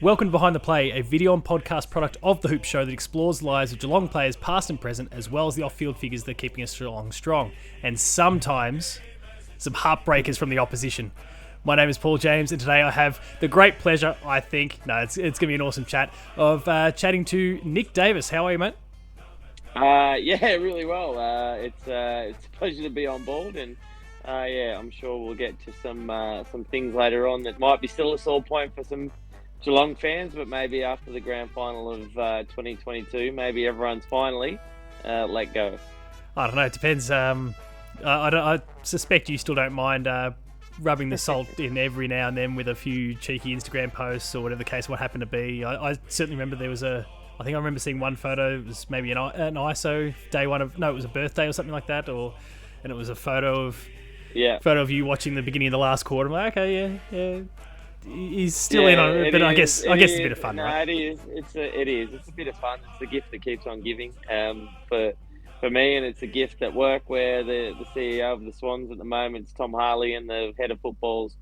Welcome to Behind the Play, a video and podcast product of The Hoop Show that explores the lives of Geelong players past and present, as well as the off-field figures that are keeping us Geelong strong, and sometimes some heartbreakers from the opposition. My name is Paul James, and today I have the great pleasure, it's going to be an awesome chat, of chatting to Nick Davis. How are you, mate? Yeah, really well. It's a pleasure to be on board, and I'm sure we'll get to some things later on that might be still a sore point for some Geelong fans, but maybe after the grand final of 2022, maybe everyone's finally let go. I don't know. It depends. I suspect you still don't mind rubbing the salt in every now and then with a few cheeky Instagram posts or whatever the case might happen to be. I certainly remember there was I remember seeing one photo. It was maybe an ISO day one of, no, it was a birthday or something like that, and it was a photo of you watching the beginning of the last quarter. I'm like, okay, yeah. He's still in on it, but I guess it's a bit of fun, right? It is. It's a bit of fun. It's the gift that keeps on giving. For me, and it's a gift at work where the CEO of the Swans at the moment is Tom Harley, and the head of football's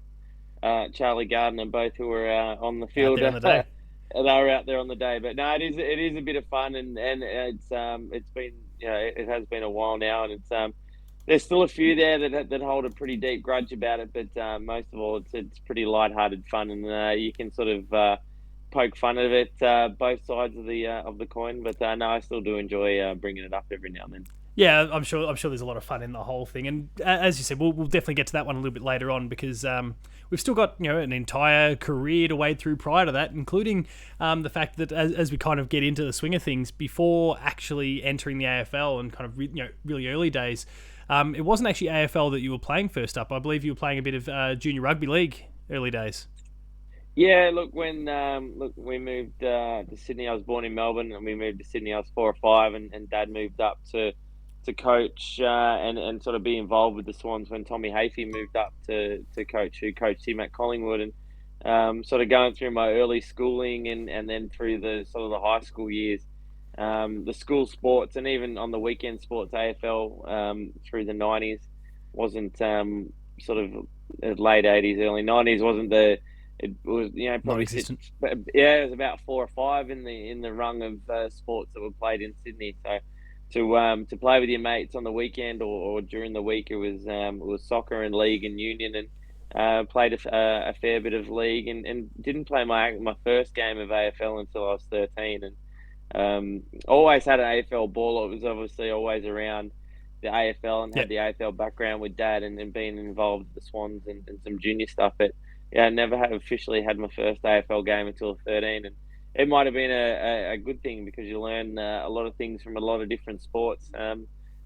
Charlie Gardner, both who are on the field. Out there on the day. They were out there on the day. But no, it is a bit of fun, and it's been, it has been a while now, and it's there's still a few there that hold a pretty deep grudge about it, but most of all, it's pretty light-hearted fun, and you can sort of poke fun of it, both sides of the coin. But no, I still do enjoy bringing it up every now and then. Yeah, I'm sure there's a lot of fun in the whole thing, and as you said, we'll definitely get to that one a little bit later on, because we've still got an entire career to wade through prior to that, including the fact that as we kind of get into the swing of things, before actually entering the AFL and kind of really early days. It wasn't actually AFL that you were playing first up. I believe you were playing a bit of junior rugby league early days. Yeah, look, when we moved to Sydney, I was born in Melbourne, and we moved to Sydney. I was 4 or 5, and Dad moved up to coach and sort of be involved with the Swans when Tommy Hafey moved up to coach, who coached him at Collingwood, and sort of going through my early schooling and then through the sort of the high school years. The school sports and even on the weekend sports, AFL through the 90s wasn't sort of late 80s, early 90s wasn't it was probably non-existent. It was about 4 or 5 in the rung of sports that were played in Sydney. So to play with your mates on the weekend or during the week, it was soccer and league and union, and played a fair bit of league, and didn't play my first game of AFL until I was 13, and always had an AFL ball. It was obviously always around the AFL, and had the AFL background with Dad, and being involved with the Swans and some junior stuff. But I never have officially had my first AFL game until 13, and it might have been a good thing, because you learn a lot of things from a lot of different sports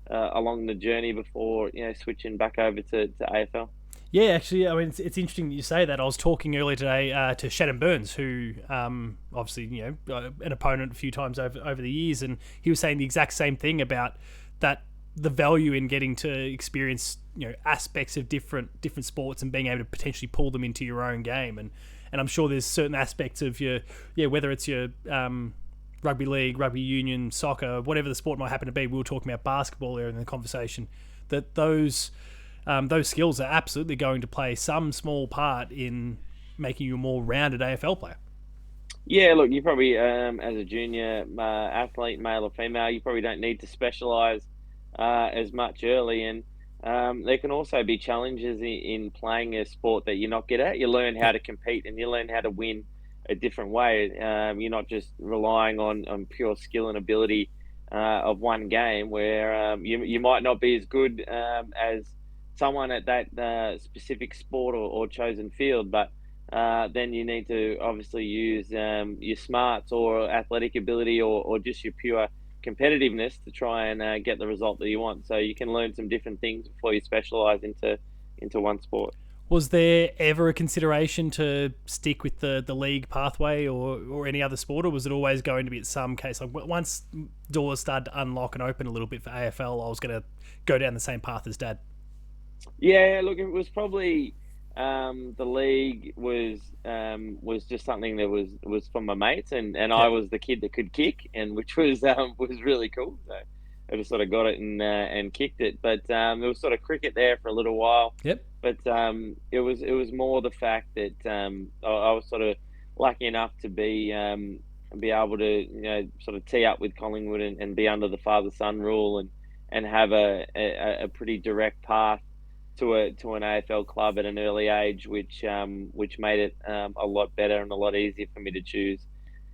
along the journey before switching back over to AFL. Yeah, actually, I mean, it's interesting that you say that. I was talking earlier today to Shannon Burns, who obviously, an opponent a few times over the years, and he was saying the exact same thing about that, the value in getting to experience, aspects of different sports and being able to potentially pull them into your own game. And I'm sure there's certain aspects of whether it's your rugby league, rugby union, soccer, whatever the sport might happen to be. We were talking about basketball earlier in the conversation, that those skills are absolutely going to play some small part in making you a more rounded AFL player. Yeah, look, you probably, as a junior athlete, male or female, you probably don't need to specialise as much early. And there can also be challenges in playing a sport that you're not good at. You learn how to compete, and you learn how to win a different way. You're not just relying on pure skill and ability of one game, where you might not be as good as someone at that specific sport or chosen field, but then you need to obviously use your smarts or athletic ability or just your pure competitiveness to try and get the result that you want. So you can learn some different things before you specialise into one sport. Was there ever a consideration to stick with the league pathway or any other sport, or was it always going to be at some case, like once doors started to unlock and open a little bit for AFL, I was going to go down the same path as Dad? Yeah, look, it was probably the league was just something that was for my mates, and I was the kid that could kick, and which was really cool. So I just sort of got it and kicked it. But there was sort of cricket there for a little while. Yep. But it was more the fact that I was sort of lucky enough to be able to sort of tee up with Collingwood and be under the father son rule and have a pretty direct path to an AFL club at an early age, which made it a lot better and a lot easier for me to choose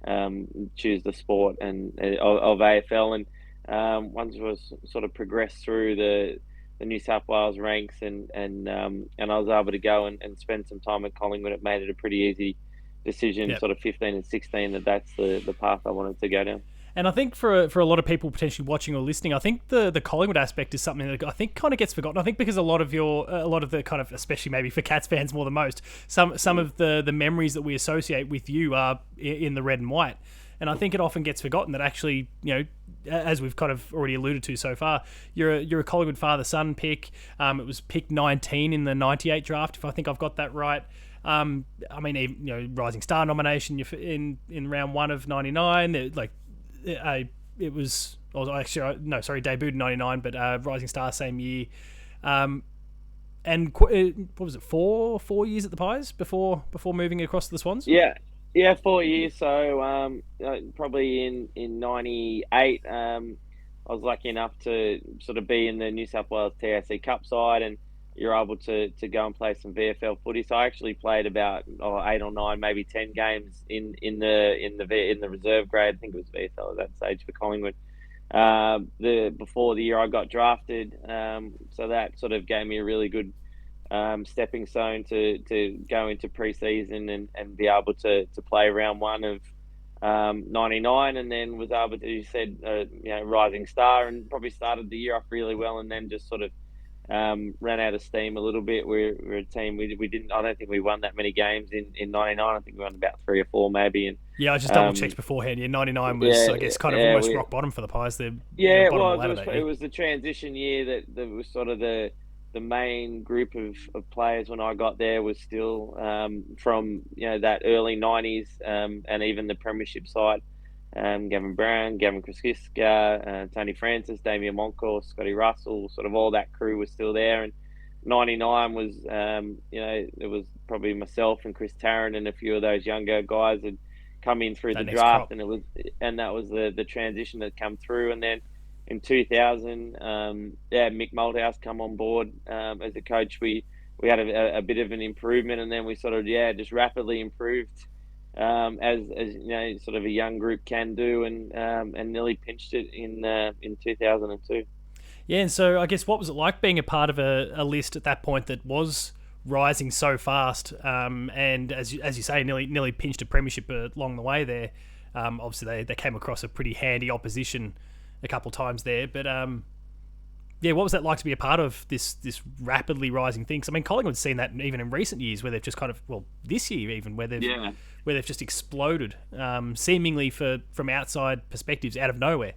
the sport of AFL. And once I was sort of progressed through the New South Wales ranks and I was able to go and spend some time at Collingwood, it made it a pretty easy decision, Yeah. sort of 15 and 16, that's the path I wanted to go down. And I think for a lot of people potentially watching or listening, I think the Collingwood aspect is something that I think kind of gets forgotten. I think because a lot of the kind of, especially maybe for Cats fans more than most, some of the memories that we associate with you are in the red and white. And I think it often gets forgotten that actually, as we've kind of already alluded to so far, you're a Collingwood father-son pick. It was pick 19 in the 98 draft, if I think I've got that right. I mean, Rising Star nomination in round 1 of 99. It was actually debuted in 99, but Rising Star same year. And what was it, four years at the Pies before moving across to the Swans? Yeah, 4 years. So probably in '98, I was lucky enough to sort of be in the New South Wales TAC Cup side, and you're able to go and play some VFL footy. So I actually played about 8 or 9, maybe 10 games in the reserve grade. I think it was VFL at that stage for Collingwood. Before the year I got drafted, so that sort of gave me a really good stepping stone to go into pre-season and be able to play round 1 of 99, and then was able to, you said, Rising Star, and probably started the year off really well, and then just sort of ran out of steam a little bit. We're a team, we didn't, I don't think we won that many games in 99. I think we won about 3 or 4 maybe. And yeah, I just double checked beforehand. Yeah, 99 was, I guess, kind of almost rock bottom for the Pies. It was the transition year that was sort of the main group of players when I got there was still from that early 90s, and even the premiership side. Gavin Brown, Gavin Kraskiska, Tony Francis, Damien Moncourt, Scotty Russell, sort of all that crew was still there. And 99 was, it was probably myself and Chris Tarrant and a few of those younger guys had come in through the draft, and that was the transition that come through. And then in 2000, Mick Malthouse come on board as a coach. We had a bit of an improvement, and then we sort of just rapidly improved. As sort of a young group can do, and nearly pinched it in 2002. Yeah, and so I guess what was it like being a part of a list at that point that was rising so fast, and as you say, nearly pinched a premiership along the way there. Obviously, they came across a pretty handy opposition a couple times there, but what was that like to be a part of this rapidly rising thing? 'Cause, I mean, Collingwood's seen that even in recent years, where they've just kind of, this year even, where they've just exploded, seemingly from outside perspectives, out of nowhere.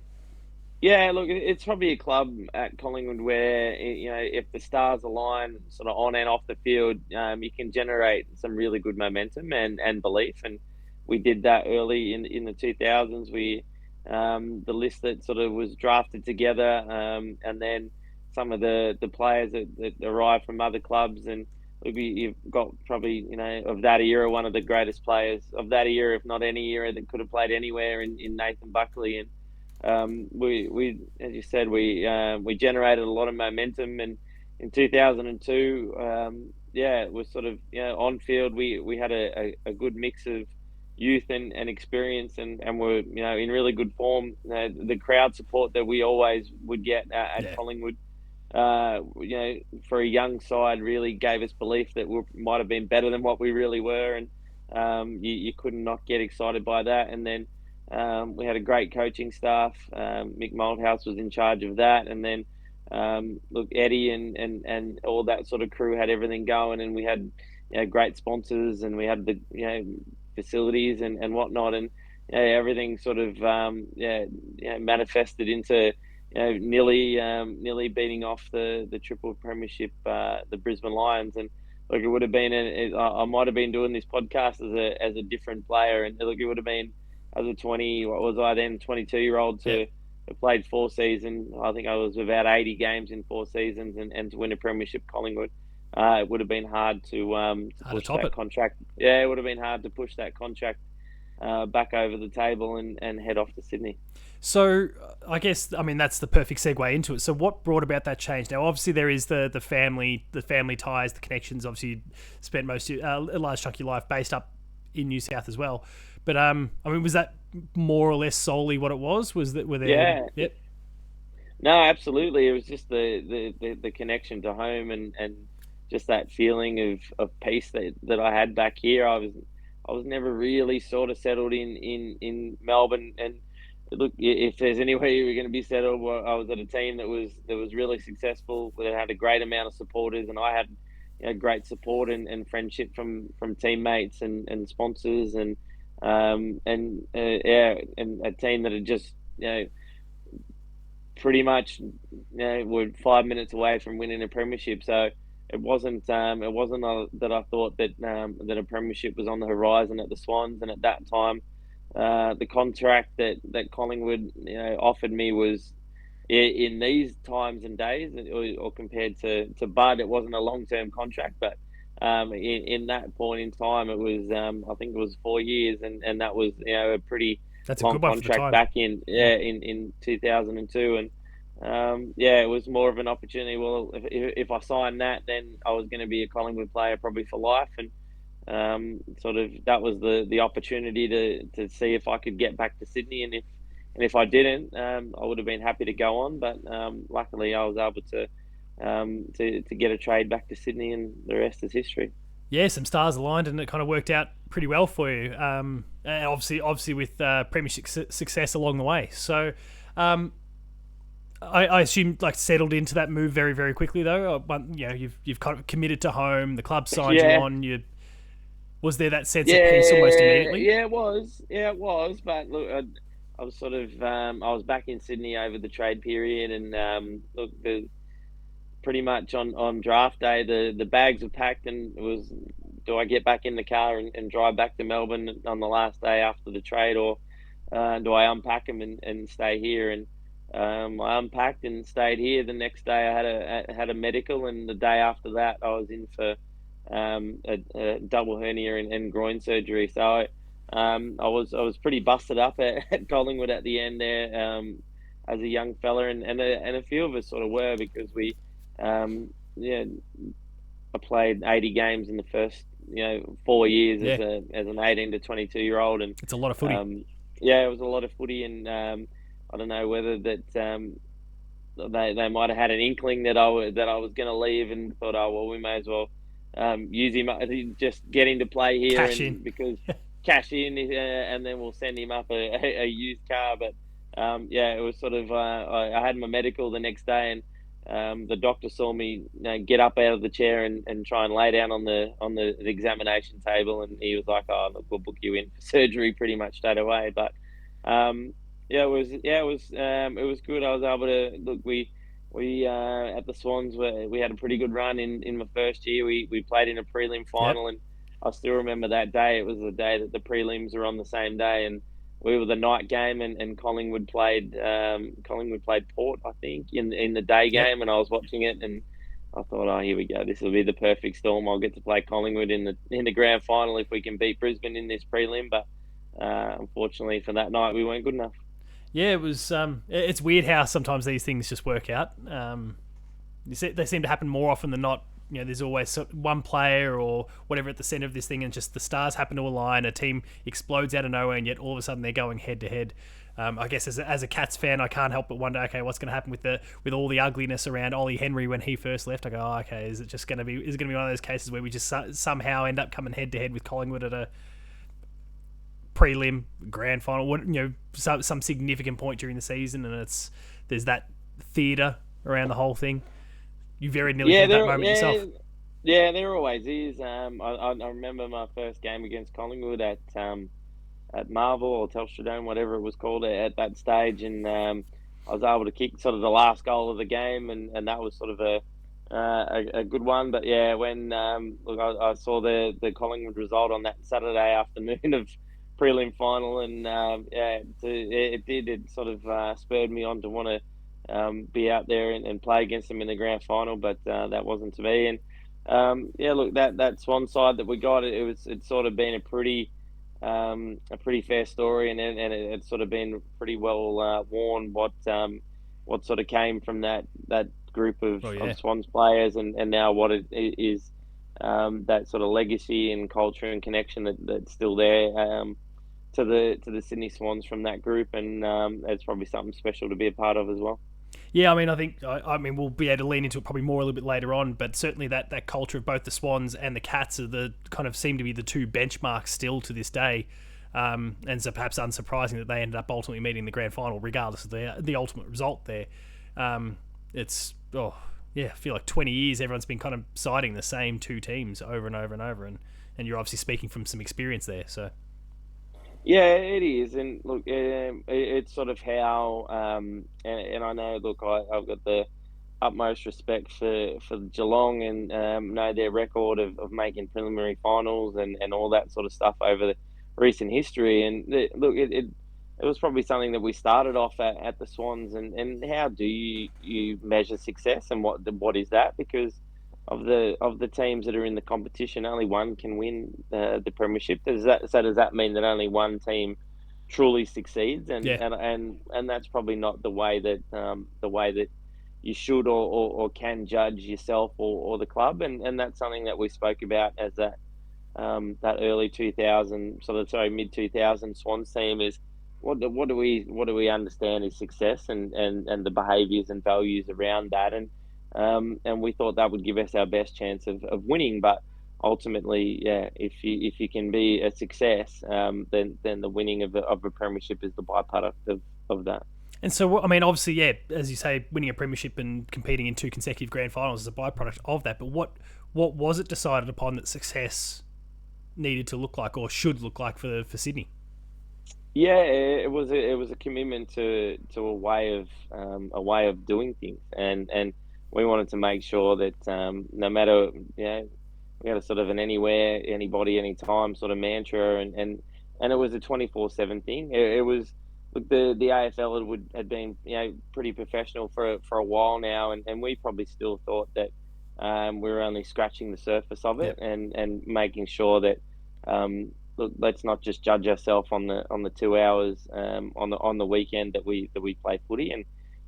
Yeah, look, it's probably a club at Collingwood where if the stars align, sort of on and off the field, you can generate some really good momentum and belief, and we did that early in the 2000s. The list that sort of was drafted together, and then some of the players that arrived from other clubs, and you've got probably of that era one of the greatest players of that era, if not any era, that could have played anywhere in Nathan Buckley. And we as you said, we generated a lot of momentum, and in 2002, it was sort of on field we had a good mix of youth and experience, and were in really good form. The crowd support that we always would get at Collingwood, for a young side, really gave us belief that we might have been better than what we really were, and you could not get excited by that. And then we had a great coaching staff. Mick Malthouse was in charge of that, and then Eddie and all that sort of crew had everything going, and we had great sponsors, and we had the facilities and whatnot, and everything sort of manifested into nearly beating off the triple premiership, the Brisbane Lions. And look, it would have been I might have been doing this podcast as a different player, and look, it would have been as a 22-year-old to have played 4 seasons. I think I was about 80 games in 4 seasons, and to win a premiership Collingwood. it would have been hard to Hard to push top that it. contract. Yeah, it would have been hard to push that contract back over the table and head off to Sydney. So I guess I mean that's the perfect segue into it. So what brought about that change? Now, obviously there is the family ties, the connections. Obviously, you spent a large chunk of your life based up in New South as well. But I mean, was that more or less solely what it was? Was that were there? Yeah, Yep. no, absolutely. It was just the connection to home and just that feeling of peace that I had back here. I was never really sort of settled in Melbourne. And look, if there's anywhere you were going to be settled, well, I was at a team that was really successful, that had a great amount of supporters, and I had great support and friendship from teammates and sponsors and a team that had just pretty much we're 5 minutes away from winning a premiership. So it wasn't that I thought that a premiership was on the horizon at the Swans. And at that time, the contract that Collingwood offered me was in these times and days, or compared to Bud, it wasn't a long term contract, but in that point in time, it was I think it was 4 years, and that was a pretty That's a long good one for the contract time. back in Yeah. in 2002. And it was more of an opportunity. Well, if I signed that, then I was going to be a Collingwood player probably for life. And sort of that was the opportunity to see if I could get back to Sydney. And if I didn't, I would have been happy to go on. But luckily, I was able to get a trade back to Sydney, and the rest is history. Yeah, some stars aligned, and it kind of worked out pretty well for you. And obviously with premiership success along the way. So, I assume like settled into that move very very quickly though. You've kind of committed to home. The club signed you Yeah, on. You was there that sense of peace almost yeah, immediately? yeah. It was, yeah, it was. But look, I was sort of I was back in Sydney over the trade period, and look, pretty much on draft day, the bags were packed, and it was, do I get back in the car and drive back to Melbourne on the last day after the trade, or do I unpack them and stay here? And I unpacked and stayed here. The next day, I had a medical, and the day after that, I was in for a double hernia and groin surgery. So I was pretty busted up at Collingwood at the end there, as a young fella, and a few of us sort of were, because yeah, I played 80 games in the first 4 years Yeah, as an 18 to 22-year-old. And it's a lot of footy. um, yeah, it was a lot of footy. And I don't know whether that they might have had an inkling that I was going to leave, and thought, oh well, we may as well use him just get him to play here, Cash in. and because cash in, and then we'll send him up a used car. But it was sort of I had my medical the next day, and the doctor saw me get up out of the chair and try and lay down on the examination table, and he was like, "Oh, look, we'll book you in for surgery pretty much straight away." But it was good. I was able to look. We at the Swans, we had a pretty good run in my first year. We played in a prelim Yep. final, and I still remember that day. It was the day that the prelims were on the same day, and we were the night game, and Collingwood played Port, I think, in the day Yep. game, and I was watching it, and I thought, oh, here we go. This will be the perfect storm. I'll get to play Collingwood in the grand final if we can beat Brisbane in this prelim. But unfortunately for that night, we weren't good enough. Yeah, it was. It's weird how sometimes these things just work out. They seem to happen more often than not. There's always one player or whatever at the center of this thing, and just the stars happen to align. A team explodes out of nowhere, and yet all of a sudden they're going head to head. I guess as a Cats fan, I can't help but wonder, okay, what's going to happen with all the ugliness around Ollie Henry when he first left? I go, oh, okay, is it going to be one of those cases where we just somehow end up coming head to head with Collingwood at a prelim, grand final, some significant point during the season, and there's that theatre around the whole thing. You very nearly Yeah, had that there. moment Yeah, yourself. yeah, there always is. I remember my first game against Collingwood at Marvel or Telstra Dome, whatever it was called at that stage, and I was able to kick sort of the last goal of the game, and that was sort of a good one. But yeah, when look, I saw the Collingwood result on that Saturday afternoon of prelim final, and it sort of spurred me on to want to be out there and play against them in the grand final. But that wasn't to be. And Yeah, look, that Swan side that we got, it's sort of been a pretty fair story, and it's sort of been pretty well worn what sort of came from that group Oh yeah. of Swans players, and now what it is, that sort of legacy and culture and connection that's still there, to the Sydney Swans from that group, and it's probably something special to be a part of as well. Yeah, I mean, I mean, we'll be able to lean into it probably more a little bit later on, but certainly that culture of both the Swans and the Cats are the kind of seem to be the two benchmarks still to this day. And so perhaps unsurprising that they ended up ultimately meeting the grand final, regardless of the ultimate result there. It's yeah, I feel like 20 years everyone's been kind of citing the same two teams over and over and over, and you're obviously speaking from some experience there. So Yeah, it is, and look, it's sort of how, and I know, look, I've got the utmost respect for Geelong, and know their record of making preliminary finals and all that sort of stuff over the recent history. And look, it was probably something that we started off at the Swans, and how do you measure success, and what is that? Because of the teams that are in the competition, only one can win the premiership. Does that mean that only one team truly succeeds? And yeah, that's probably not the way that you should or can judge yourself or the club. And that's something that we spoke about as that early 2000, sorry, mid 2000 Swans team is. What do we understand is success, and the behaviours and values around that, and we thought that would give us our best chance of winning. But ultimately, yeah, if you can be a success, then the winning of a premiership is the byproduct of that. and so I mean, obviously, yeah, as you say, winning a premiership and competing in two consecutive grand finals is a byproduct of that. But what was it decided upon that success needed to look like or should look like for Sydney? Yeah, it was a commitment to a way of doing things, and we wanted to make sure that, no matter, we had a sort of an anywhere, anybody, anytime sort of mantra, and it was a 24/7 thing. It was, look, the AFL had been, pretty professional for a while now, and we probably still thought that, we were only scratching the surface of it, Yep. and making sure that, look, let's not just judge ourselves on the 2 hours, on the weekend that we play footy,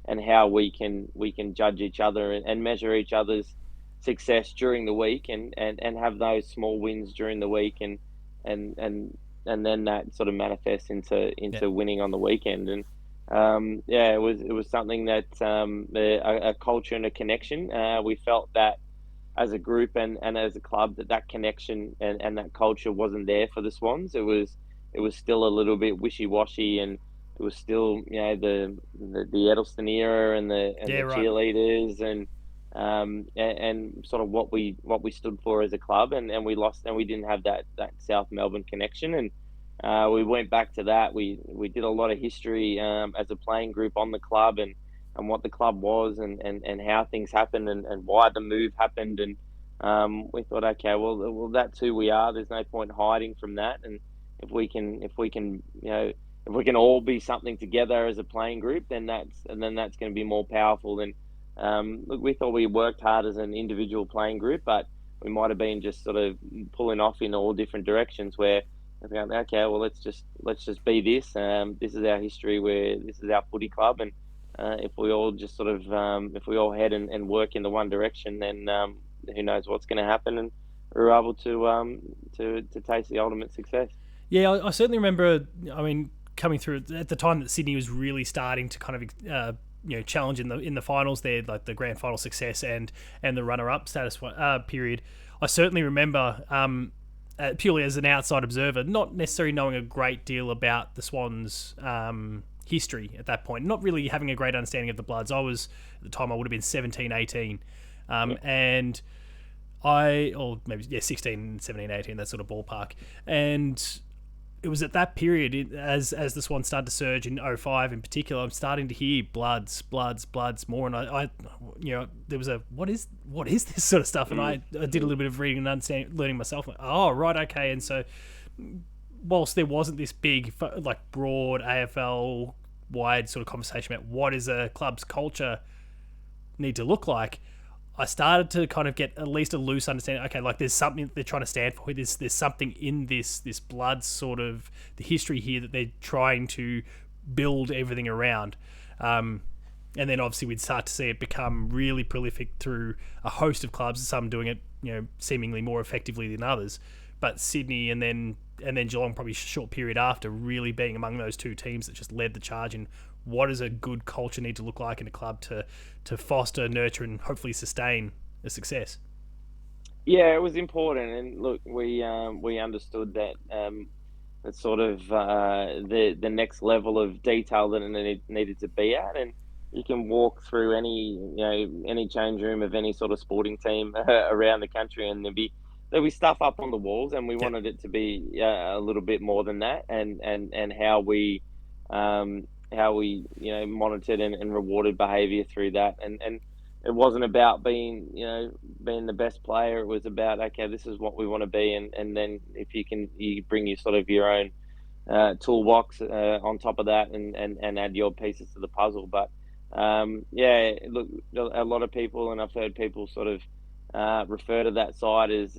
and how we can judge each other, and measure each other's success during the week, and have those small wins during the week, and and and then that sort of manifests Yep. into winning on the weekend. And yeah, it was something that, a culture and a connection. We felt that as a group, and as a club, that connection and that culture wasn't there for the Swans. It was still a little bit wishy washy, and it was still, the Edelson era, and Yeah. the Right. cheerleaders, and sort of what we stood for as a club, and we lost, and we didn't have that South Melbourne connection. And we went back to that. We did a lot of history, as a playing group on the club, and what the club was, and how things happened, and why the move happened. And we thought, okay, well, that's who we are. There's no point hiding from that. And if we can, if we can all be something together as a playing group, then that's going to be more powerful than. Look, we thought we worked hard as an individual playing group, but we might have been just sort of pulling off in all different directions. Where I think, okay, well, let's just be this. This is our history. Where this is our footy club, and if we all just sort of, if we all head and work in the one direction, then, who knows what's going to happen, and we're able to taste the ultimate success. Yeah, I certainly remember. I mean, coming through at the time that Sydney was really starting to kind of challenge in the finals there, like the grand final success and the runner up status period. I certainly remember. Purely as an outside observer, not necessarily knowing a great deal about the Swans' history at that point, not really having a great understanding of the Bloods. I was, at the time, I would have been 17, 18. Yeah, And or maybe, yeah, 16, 17, 18, that sort of ballpark. And it was at that period, as the Swans started to surge in '05 in particular, I'm starting to hear bloods more, and I there was a what is this sort of stuff, and I did a little bit of reading and understanding, learning myself. Like, oh, right, okay. And so, whilst there wasn't this big, like, broad AFL wide sort of conversation about what is a club's culture need to look like, I started to kind of get at least a loose understanding. Okay, like there's something they're trying to stand for. There's something in this blood sort of the history here that they're trying to build everything around. And then obviously we'd start to see it become really prolific through a host of clubs. Some doing it, seemingly more effectively than others. But Sydney and then Geelong, probably a short period after, really being among those two teams that just led the charge in what does a good culture need to look like in a club to foster, nurture, and hopefully sustain a success. Yeah, it was important, and look, we understood that it's sort of the next level of detail that it needed to be at, and you can walk through any change room of any sort of sporting team around the country, and there'll be stuff up on the walls, and we wanted it to be a little bit more than that, and how we monitored and rewarded behaviour through that, and it wasn't about being the best player. It was about, okay, this is what we want to be, and then if you bring your sort of your own toolbox on top of that, and add your pieces to the puzzle. But look, a lot of people, and I've heard people sort of refer to that side as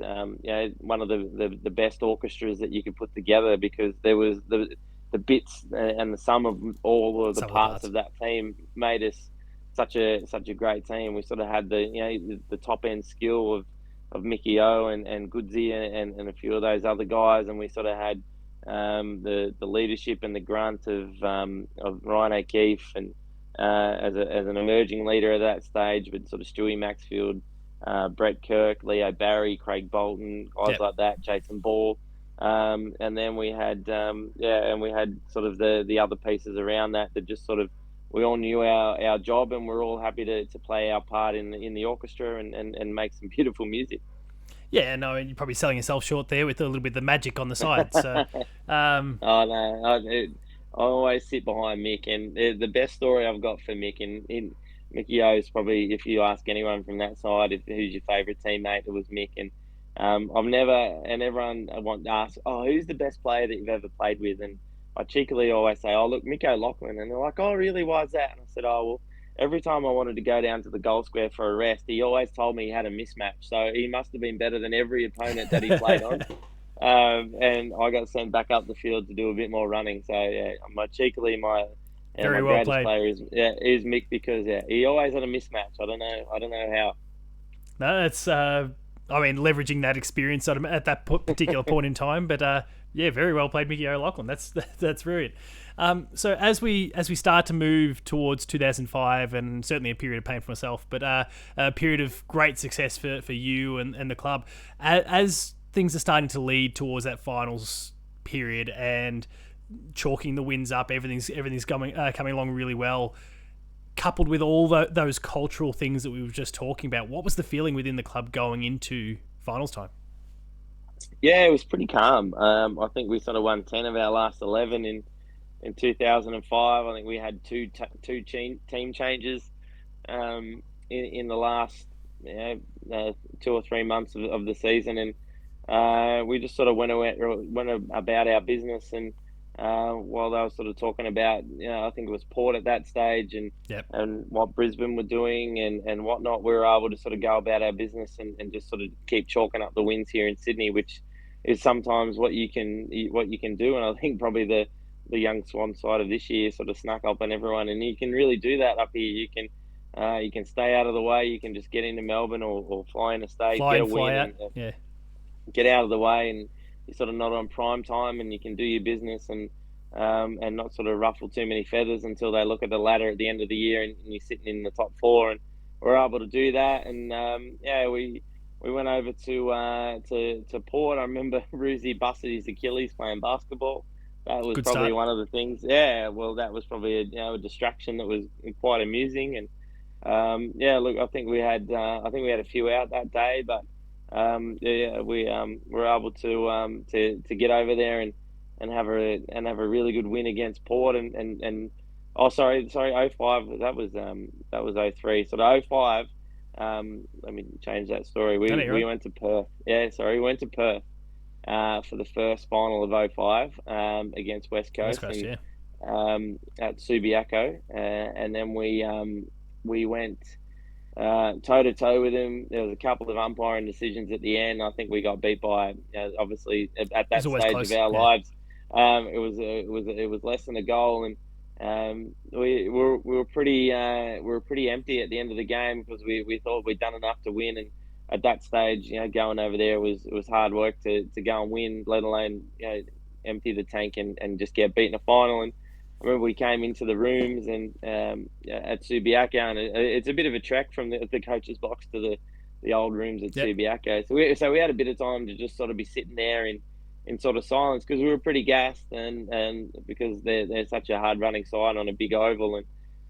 one of the best orchestras that you could put together, because there was the bits and the sum of all of the parts of that team made us such a great team. We sort of had the top end skill of Mickey O and Goodsy and a few of those other guys, and we sort of had the leadership and the grunt of Ryan O'Keefe, and as an emerging leader at that stage, with sort of Stewie Maxfield, Brett Kirk, Leo Barry, Craig Bolton, guys like that, Jason Ball. And then we had and we had sort of the other pieces around that just sort of, we all knew our job, and we're all happy to play our part in the orchestra and make some beautiful music. Yeah, no, you're probably selling yourself short there with a little bit of the magic on the side. So, oh no, I always sit behind Mick, and the best story I've got for Mick, in Mickey O is probably, if you ask anyone from that side, who's your favourite teammate, it was Mick. And I've never, and everyone want to ask, oh, who's the best player that you've ever played with? And I cheekily always say, oh, look, Mick O'Loughlin. And they're like, oh, really? Why is that? And I said, oh, well, every time I wanted to go down to the goal square for a rest, he always told me he had a mismatch. So he must have been better than every opponent that he played on. And I got sent back up the field to do a bit more running. So, yeah, my greatest player is Mick, because, he always had a mismatch. I don't know how. No, it's... leveraging that experience at that particular point in time, but very well played, Mickey O'Loughlin. That's brilliant. So as we start to move towards 2005, and certainly a period of pain for myself, but a period of great success for you and the club, as things are starting to lead towards that finals period and chalking the wins up, everything's coming along really well. Coupled with all those cultural things that we were just talking about, what was the feeling within the club going into finals time? Yeah, it was pretty calm. I think we sort of won 10 of our last 11 in 2005. I think we had two team changes in the last 2 or 3 months of the season, and we just sort of went about our business. And while they were sort of talking about, I think it was Port at that stage, and what Brisbane were doing and whatnot, we were able to sort of go about our business and just sort of keep chalking up the wins here in Sydney, which is sometimes what you can do. And I think probably the young Swan side of this year sort of snuck up on everyone, and you can really do that up here. You can stay out of the way. You can just get into Melbourne or fly interstate, get a win, and get out of the way, and you're sort of not on prime time, and you can do your business and not sort of ruffle too many feathers until they look at the ladder at the end of the year and you're sitting in the top 4. And we're able to do that. And we went over to Port. I remember Ruzi busted his Achilles playing basketball. That was Good probably start. one of the things. Yeah, well, that was probably a distraction that was quite amusing. And look, I think we had a few out that day, but we were able to get over there and have a really good win against Port. And oh, sorry, 05, that was 03. So the 05, let me change that story. We went to Perth. Yeah, sorry, we went to Perth for the first final of 05 against West Coast, at Subiaco, and then we went toe to toe with them. There was a couple of umpiring decisions at the end. I think we got beat by, obviously at It's that always stage of close. our Yeah. lives, it was less than a goal, and we were pretty empty at the end of the game because we thought we'd done enough to win, and at that stage, going over there was hard work to go and win, let alone empty the tank and just get beat in a final. And I remember we came into the rooms and at Subiaco, and it's a bit of a trek from the coach's box to the old rooms at Yep. Subiaco. So we had a bit of time to just sort of be sitting there in sort of silence because we were pretty gassed, and because they're such a hard running side on a big oval. And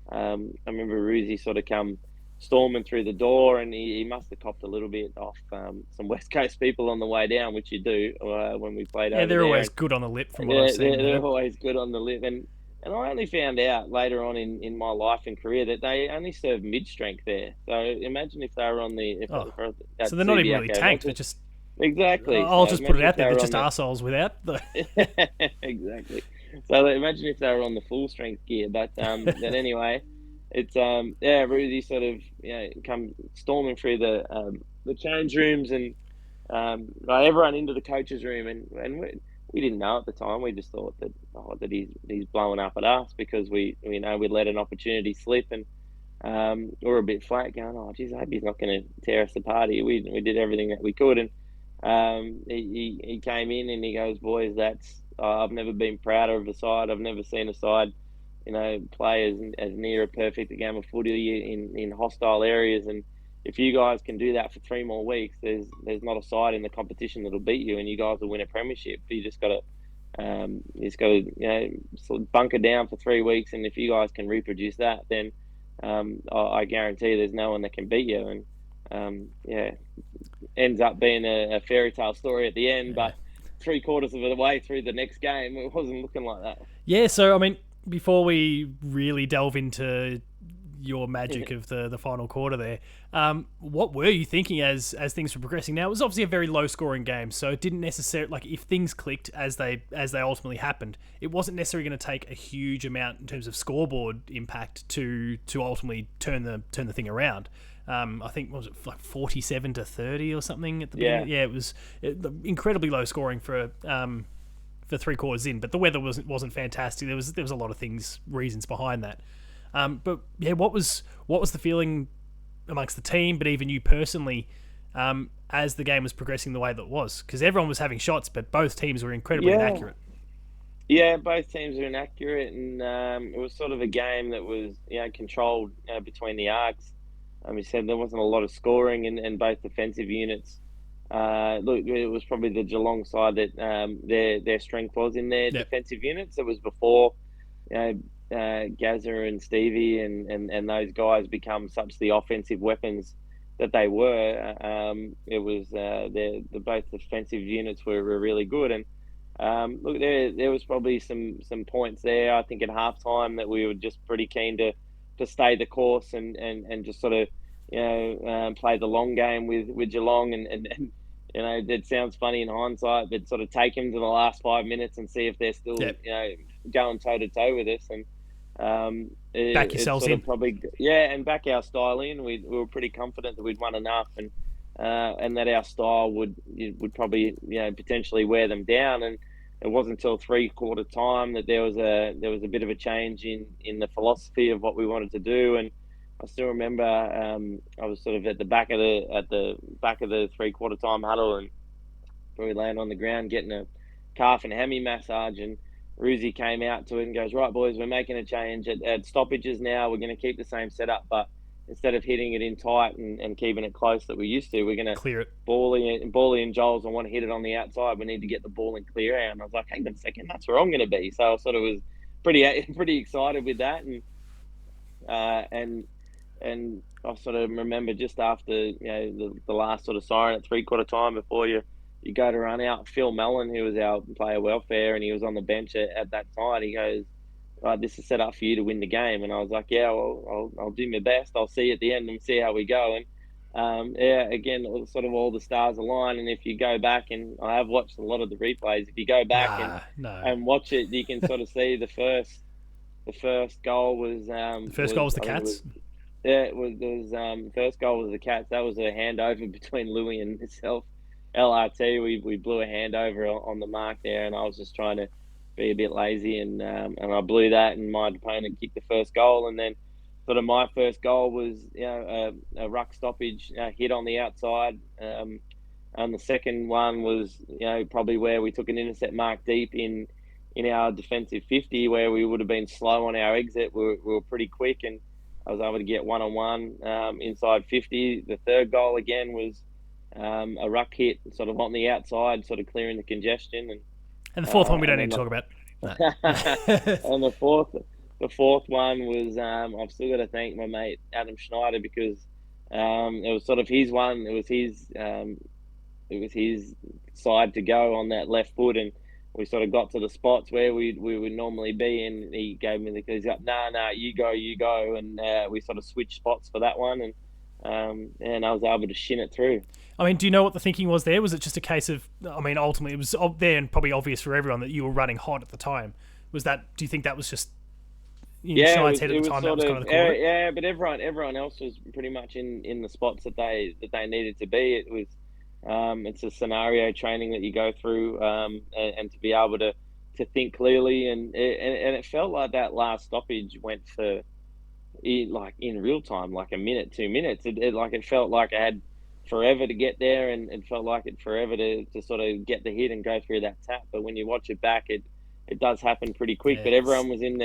I remember Ruzi sort of come storming through the door, and he must have copped a little bit off some West Coast people on the way down, which you do when we played Yeah, over they're there. always And good on the lip from what I've they're, seen. they're, they're always good on the lip. And I only found out later on in my life and career that they only serve mid strength there. So imagine if they were on the if, Oh, if so at they're not even really Subiaco. tanked. They're Imagine just. exactly. So I'll just put it imagine if out they there. They're were just on assholes without the. the exactly. So imagine if they were on the full strength gear. But then anyway, it's Rudy sort of come storming through the change rooms and got everyone into the coach's room, and we didn't know at the time. We just thought that he's blowing up at us because we know we'd let an opportunity slip, and we were a bit flat, going, oh geez, I hope he's not going to tear us apart here. We did everything that we could, and he came in and he goes, boys, that's I've never been prouder of a side. I've never seen a side play as near a perfect game of footy in hostile areas. And if you guys can do that for 3 more weeks, there's not a side in the competition that'll beat you, and you guys will win a premiership. You just got to sort of bunker down for 3 weeks, and if you guys can reproduce that, then I guarantee there's no one that can beat you. And ends up being a fairy tale story at the end, Yeah. but 3/4 of the way through the next game, it wasn't looking like that. Yeah. So I mean, before we really delve into your magic of the final quarter there, what were you thinking as things were progressing? Now it was obviously a very low scoring game, so it didn't necessarily like if things clicked as they ultimately happened, it wasn't necessarily going to take a huge amount in terms of scoreboard impact to ultimately turn the thing around. I think what was it like 47-30 or something at the beginning? Yeah, it was incredibly low scoring for 3 quarters in, but the weather wasn't fantastic. There was a lot of reasons behind that. But yeah, what was the feeling amongst the team, but even you personally, as the game was progressing the way that it was? Because everyone was having shots, but both teams were incredibly Yeah, inaccurate. yeah, both teams are inaccurate, and it was sort of a game that was controlled between the arcs. You said there wasn't a lot of scoring, and both defensive units. Look, it was probably the Geelong side that their strength was in their Yep. defensive units. It was before Gazza and Stevie and those guys become such the offensive weapons that they were. It was the both defensive units were really good, and look, there was probably some points there. I think at halftime that we were just pretty keen to stay the course and just sort of play the long game with Geelong and that sounds funny in hindsight, but sort of take him to the last 5 minutes and see if they're still Yep. going toe to toe with us. And Back it's yourselves sort in. of probably and back our style in. We were pretty confident that we'd won enough, and that our style would probably potentially wear them down. And it wasn't until 3/4 time that there was a bit of a change in the philosophy of what we wanted to do. And I still remember I was sort of at the back of the 3/4 time huddle, and we land on the ground getting a calf and hammy massage, and Ruzi came out to it and goes, right boys, we're making a change at stoppages now. We're going to keep the same setup, but instead of hitting it in tight and keeping it close that we used to, we're going to Clear it. Bally and Joel's. I want to hit it on the outside. We need to get the ball in clear out. And I was like, hang on a second, that's where I'm going to be. So I sort of was pretty excited with that, and I sort of remember just after the last sort of siren at 3/4 time before you go to run out, Phil Mellon, who was our player welfare, and he was on the bench at that time. He goes, right, this is set up for you to win the game. And I was like, yeah, well, I'll do my best. I'll see you at the end and see how we go. And again, sort of all the stars align. And if you go back, and I have watched a lot of the replays, if you go back No. and watch it, you can sort of see the first goal was The first goal was the I think it Cats. first goal was the Cats. That was a handover between Louis and myself. LRT, we blew a handover on the mark there, and I was just trying to be a bit lazy, and I blew that, and my opponent kicked the first goal, and then sort of my first goal was a ruck stoppage hit on the outside, and the second one was probably where we took an intercept mark deep in our defensive 50, where we would have been slow on our exit. We were pretty quick, and I was able to get one-on-one inside 50. The third goal again was a ruck hit, sort of on the outside, sort of clearing the congestion. And the fourth one we don't need to talk about. No. And the fourth one was I've still got to thank my mate Adam Schneider, because it was sort of his one. It was his side to go on that left foot, and we sort of got to the spots where we would normally be, and he gave me he's like, nah, you go, and we sort of switched spots for that one, and I was able to shin it through. I mean, do you know what the thinking was there? Was it just a case of, I mean, ultimately it was there and probably obvious for everyone that you were running hot at the time. Was that? Do you think that was just Shine's head at the time? That was kind of the call. Yeah, but everyone else was pretty much in the spots that they needed to be. It was. It's a scenario training that you go through, and to be able to think clearly, and it felt like that last stoppage went for like in real time, like a minute, 2 minutes. It felt like I had forever to get there, and it felt like it forever to sort of get the hit and go through that tap. But when you watch it back, it does happen pretty quick. Yes. But everyone was in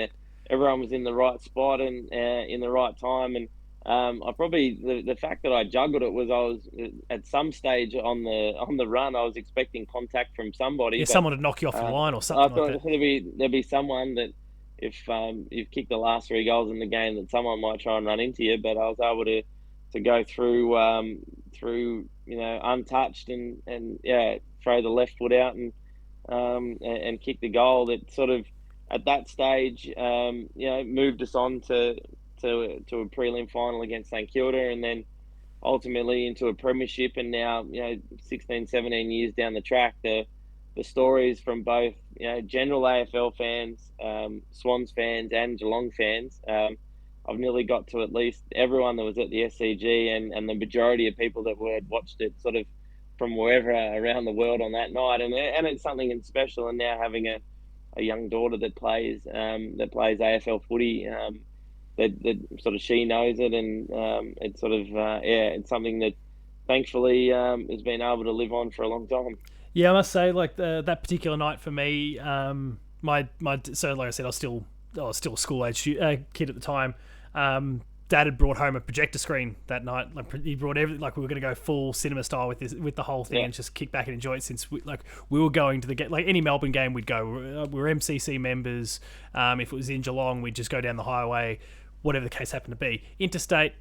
the right spot and in the right time, and I probably the fact that I juggled it was I was at some stage on the run I was expecting contact from somebody. Yeah, someone to knock you off the line or something. I thought like that. There'd be someone that if you've kicked the last 3 goals in the game, that someone might try and run into you. But I was able to go through untouched and throw the left foot out and kick the goal. That sort of at that stage moved us on to a prelim final against St Kilda, and then ultimately into a premiership. And now 16, 17 years down the track, the stories from both general AFL fans, Swans fans, and Geelong fans. I've nearly got to at least everyone that was at the SCG, and the majority of people that had watched it sort of from wherever around the world on that night, and it's something special. And now having a young daughter that plays AFL footy. That sort of she knows it, and it's sort of it's something that thankfully has been able to live on for a long time. Yeah, I must say, like that particular night for me, my so like I said, I was still a school age kid at the time. Dad had brought home a projector screen that night. Like he brought everything. Like we were going to go full cinema style with the whole thing, and just kick back and enjoy it. Since we were going to the game, like any Melbourne game, we'd go. We were MCC members. If it was in Geelong, we'd just go down the highway. Whatever the case happened to be. Interstate,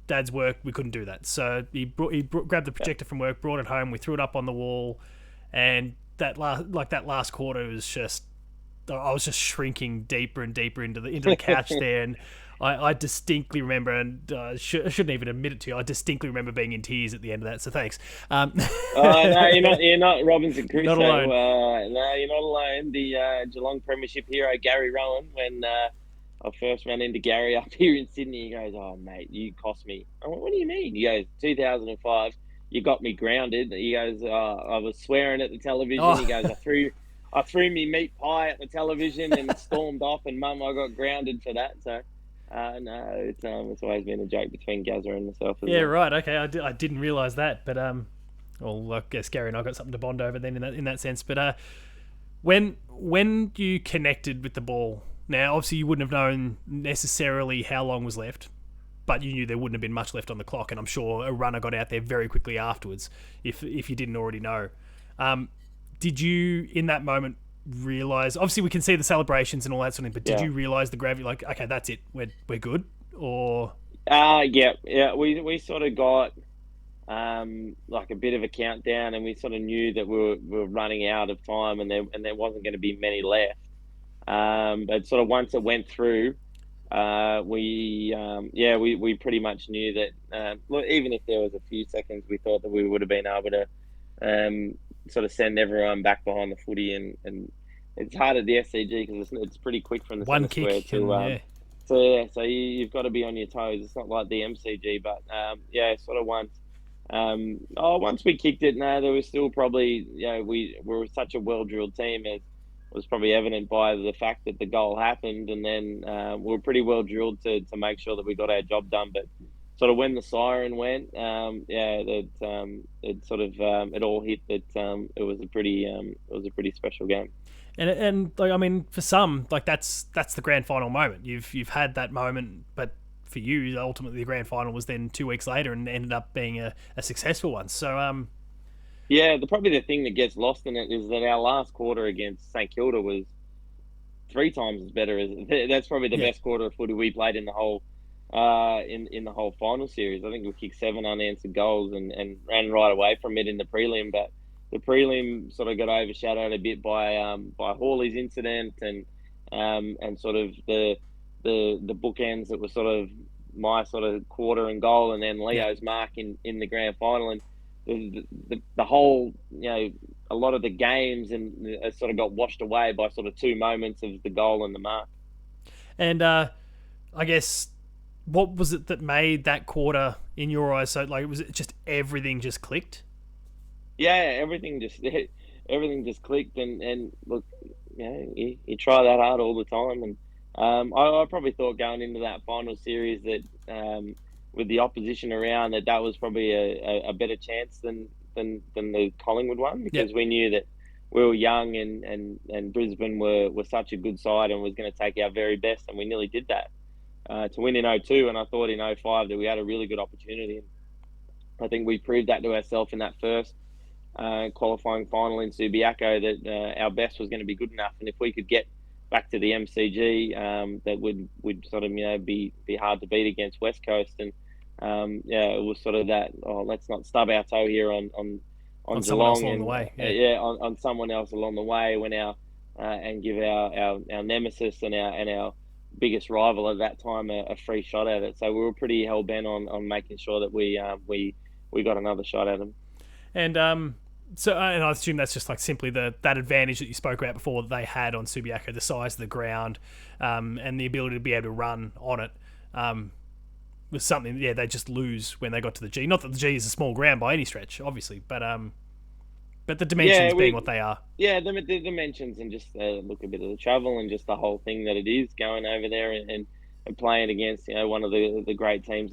Dad's work, we couldn't do that. So he grabbed the projector from work, brought it home, we threw it up on the wall, and that last quarter was just, I was just shrinking deeper and deeper into the couch there, and I distinctly remember, and I shouldn't even admit it to you, I distinctly remember being in tears at the end of that, so thanks. No, you're not Robinson Crusoe. Not alone. No, you're not alone. The Geelong Premiership hero, Gary Rowan, when I first ran into Gary up here in Sydney, he goes, "Oh, mate, you cost me." I went, "What do you mean?" He goes, 2005, you got me grounded. He goes, I was swearing at the television. Oh. He goes, I threw me meat pie at the television and stormed off, and Mum, I got grounded for that. So, no, it's always been a joke between Gazza and myself. Yeah, right. Okay, I didn't realise that, but well, I guess Gary and I got something to bond over then in that sense. But when you connected with the ball. Now, obviously, you wouldn't have known necessarily how long was left, but you knew there wouldn't have been much left on the clock, and I'm sure a runner got out there very quickly afterwards, if you didn't already know. Did you, in that moment, realise... Obviously, we can see the celebrations and all that sort of thing, but did you realise the gravity, like, okay, that's it, we're good? Or... Yeah, we sort of got like a bit of a countdown, and we sort of knew that we were running out of time, and there wasn't going to be many left. But sort of once it went through, we pretty much knew that. Even if there was a few seconds, we thought that we would have been able to sort of send everyone back behind the footy, and it's hard at the SCG because it's pretty quick from the one center kick square So yeah, so you've got to be on your toes. It's not like the MCG, but yeah, sort of once we kicked it, no, there was still probably, we were such a well drilled team, as was probably evident by the fact that the goal happened, and then we were pretty well drilled to make sure that we got our job done. But sort of when the siren went, yeah, that it sort of it all hit that it was a pretty special game. And like I mean, for some, like that's the grand final moment. You've had that moment, but for you, ultimately the grand final was then 2 weeks later and ended up being a successful one. So Yeah, probably the thing that gets lost in it is that our last quarter against St Kilda was three times as better as that's probably the yeah, best quarter of footy we played in the whole in the whole final series. I think we kicked seven unanswered goals and ran right away from it in the prelim, but the prelim sort of got overshadowed a bit by Hawley's incident and sort of the bookends that was sort of my sort of quarter and goal, and then yeah. Leo's mark in the grand final, and the whole, a lot of the games and sort of got washed away by sort of two moments of the goal and the mark. And I guess what was it that made that quarter in your eyes so like was it just everything just clicked? Yeah, everything just clicked, and look, you try that hard all the time, and I probably thought going into that final series that with the opposition around that was probably a better chance than the Collingwood one, Yeah. because we knew that we were young, and Brisbane were such a good side and was going to take our very best, and we nearly did that to win in '02, and I thought in '05 that we had a really good opportunity. I think we proved that to ourselves in that first qualifying final in Subiaco, that our best was going to be good enough, and if we could get back to the MCG, that would sort of be hard to beat against West Coast, and yeah, it was sort of that. Oh, let's not stub our toe here on On someone else Geelong, along the and way, yeah. yeah, on someone else along the way when and give our nemesis and our biggest rival at that time a free shot at it. So we were pretty hell bent on making sure that we got another shot at them. And so, and I assume that's just like simply that advantage that you spoke about before that they had on Subiaco, the size of the ground, and the ability to be able to run on it, was something. Yeah, they just lose when they got to the G. Not that the G is a small ground by any stretch, obviously, but the dimensions Yeah, being what they are. yeah, the dimensions, and just look, a bit of the travel and just the whole thing that it is going over there, and playing against one of the great teams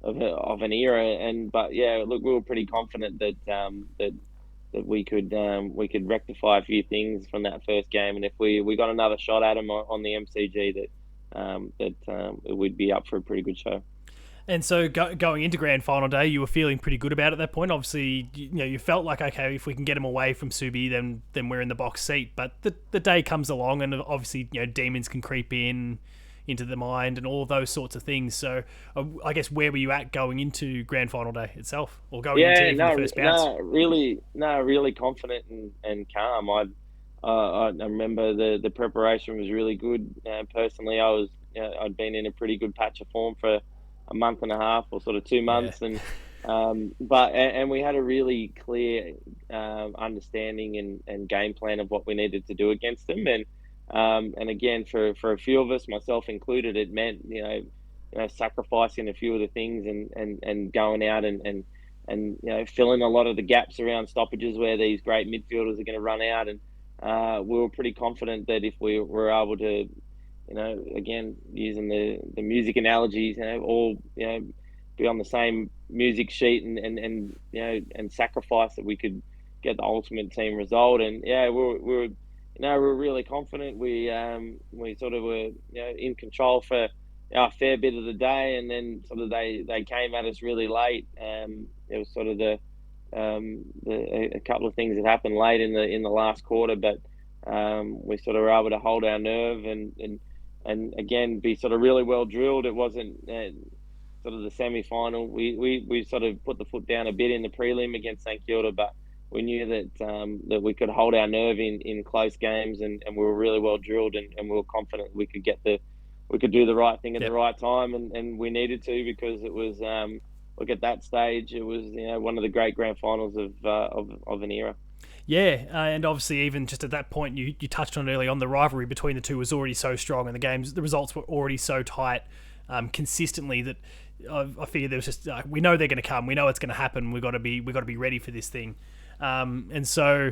of an era. And but yeah, look, we were pretty confident that we could rectify a few things from that first game, and if we got another shot at them on the MCG, it would be up for a pretty good show. And so going into grand final day, you were feeling pretty good about it at that point. Obviously, you felt like, okay, if we can get them away from Subi, then we're in the box seat. But the day comes along, and obviously, demons can creep into the mind and all of those sorts of things. So I guess where were you at going into grand final day itself, or going into Yeah, even the first bounce? really confident and calm. I remember the preparation was really good. Personally, I'd been in a pretty good patch of form for a month and a half, or sort of two Yeah. months, and we had a really clear understanding and game plan of what we needed to do against them, and again, for a few of us, myself included, it meant sacrificing a few of the things, and going out and filling a lot of the gaps around stoppages where these great midfielders are going to run out, and we were pretty confident that if we were able to, again, using the music analogies, all be on the same music sheet, and sacrifice, that we could get the ultimate team result. And yeah, we were really confident. We sort of were in control for a fair bit of the day, and then sort of they came at us really late. It was sort of a couple of things that happened late in the last quarter, but we sort of were able to hold our nerve, and again be sort of really well drilled. It wasn't sort of the semi final. We sort of put the foot down a bit in the prelim against St Kilda, but we knew that we could hold our nerve in close games, and we were really well drilled, and we were confident we could we could do the right thing at the Yep. right time, and we needed to, because it was look, at that stage, it was one of the great grand finals of an era. Yeah, and obviously even just at that point, you touched on it early on, the rivalry between the two was already so strong, and the results were already so tight consistently that I figured there was just we know they're going to come, we know it's going to happen, we got to be ready for this thing, and so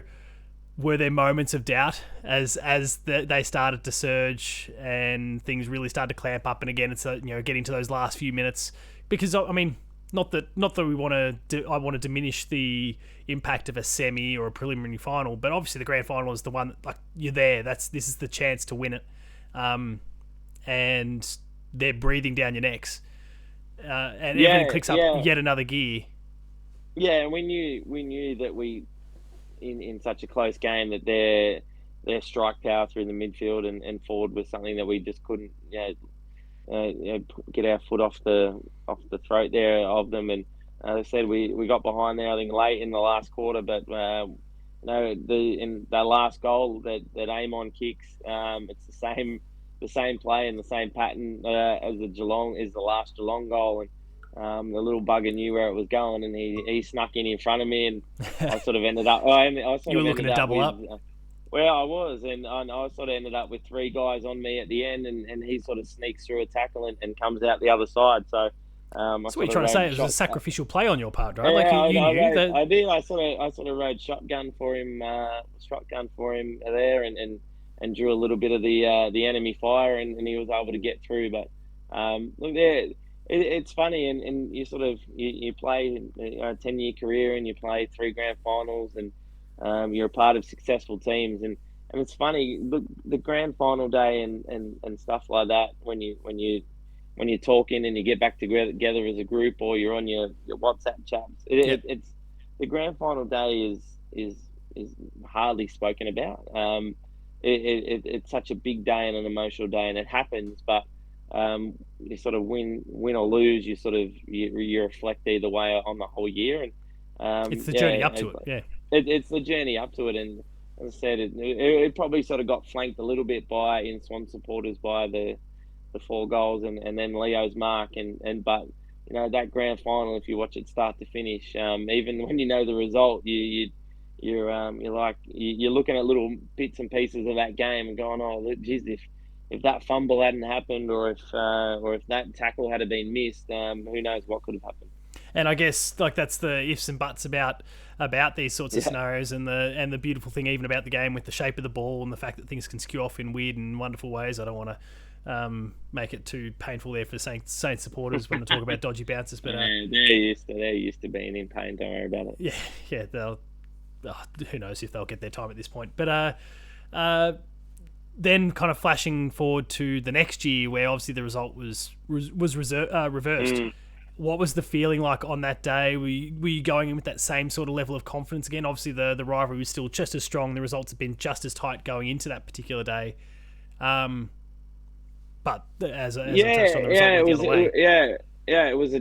were there moments of doubt as they started to surge and things really started to clamp up, and again it's getting to those last few minutes, because I mean. Not that we want to. I want to diminish the impact of a semi or a preliminary final, but obviously the grand final is the one that, like, you're there. This is the chance to win it, and they're breathing down your necks, and everything clicks up yet another gear. Yeah, and we knew that in such a close game that their strike power through the midfield and forward was something that we just couldn't get our foot off the throat there of them. And as I said, we got behind there, I think, late in the last quarter, but in that last goal that Amon kicks, it's the same play and the same pattern as the last Geelong goal, and the little bugger knew where it was going, and he snuck in front of me, and I sort of ended up. You were looking to double up. Well, I was, and I sort of ended up with three guys on me at the end, and he sort of sneaks through a tackle and comes out the other side. So that's what you're trying to say. It was a sacrificial play on your part, right? Yeah, like I did. I sort of rode shotgun for him there, and drew a little bit of the enemy fire, and he was able to get through. But look there. It's funny, and you sort of you play a 10-year career, and you play 3 grand finals, and you're a part of successful teams, and it's funny, the grand final day and stuff like that, when you're talking and you get back together as a group, or you're on your WhatsApp chats, it's the grand final day is hardly spoken about. It's such a big day and an emotional day, and it happens, but you sort of win or lose, you reflect either way on the whole year, and it's the journey up to it. Yeah. It's the journey up to it, and as I said, it probably sort of got flanked a little bit in Swan supporters by the 4 goals and then Leo's mark, but that grand final, if you watch it start to finish, even when you know the result, you're looking at little bits and pieces of that game and going, oh, geez, if that fumble hadn't happened, or if that tackle had been missed, who knows what could have happened. And I guess that's the ifs and buts about these sorts of scenarios, and the beautiful thing even about the game with the shape of the ball and the fact that things can skew off in weird and wonderful ways. I don't want to make it too painful there for Saints supporters when I talk about dodgy bounces, but they're used to being in pain. Don't worry about it. Yeah, they'll. Who knows if they'll get their time at this point, but then kind of flashing forward to the next year, where obviously the result was reversed. What was the feeling like on that day? Were you going in with that same sort of level of confidence again? Obviously, the rivalry was still just as strong. The results have been just as tight going into that particular day. But as I touched on, the result went the other way. It was a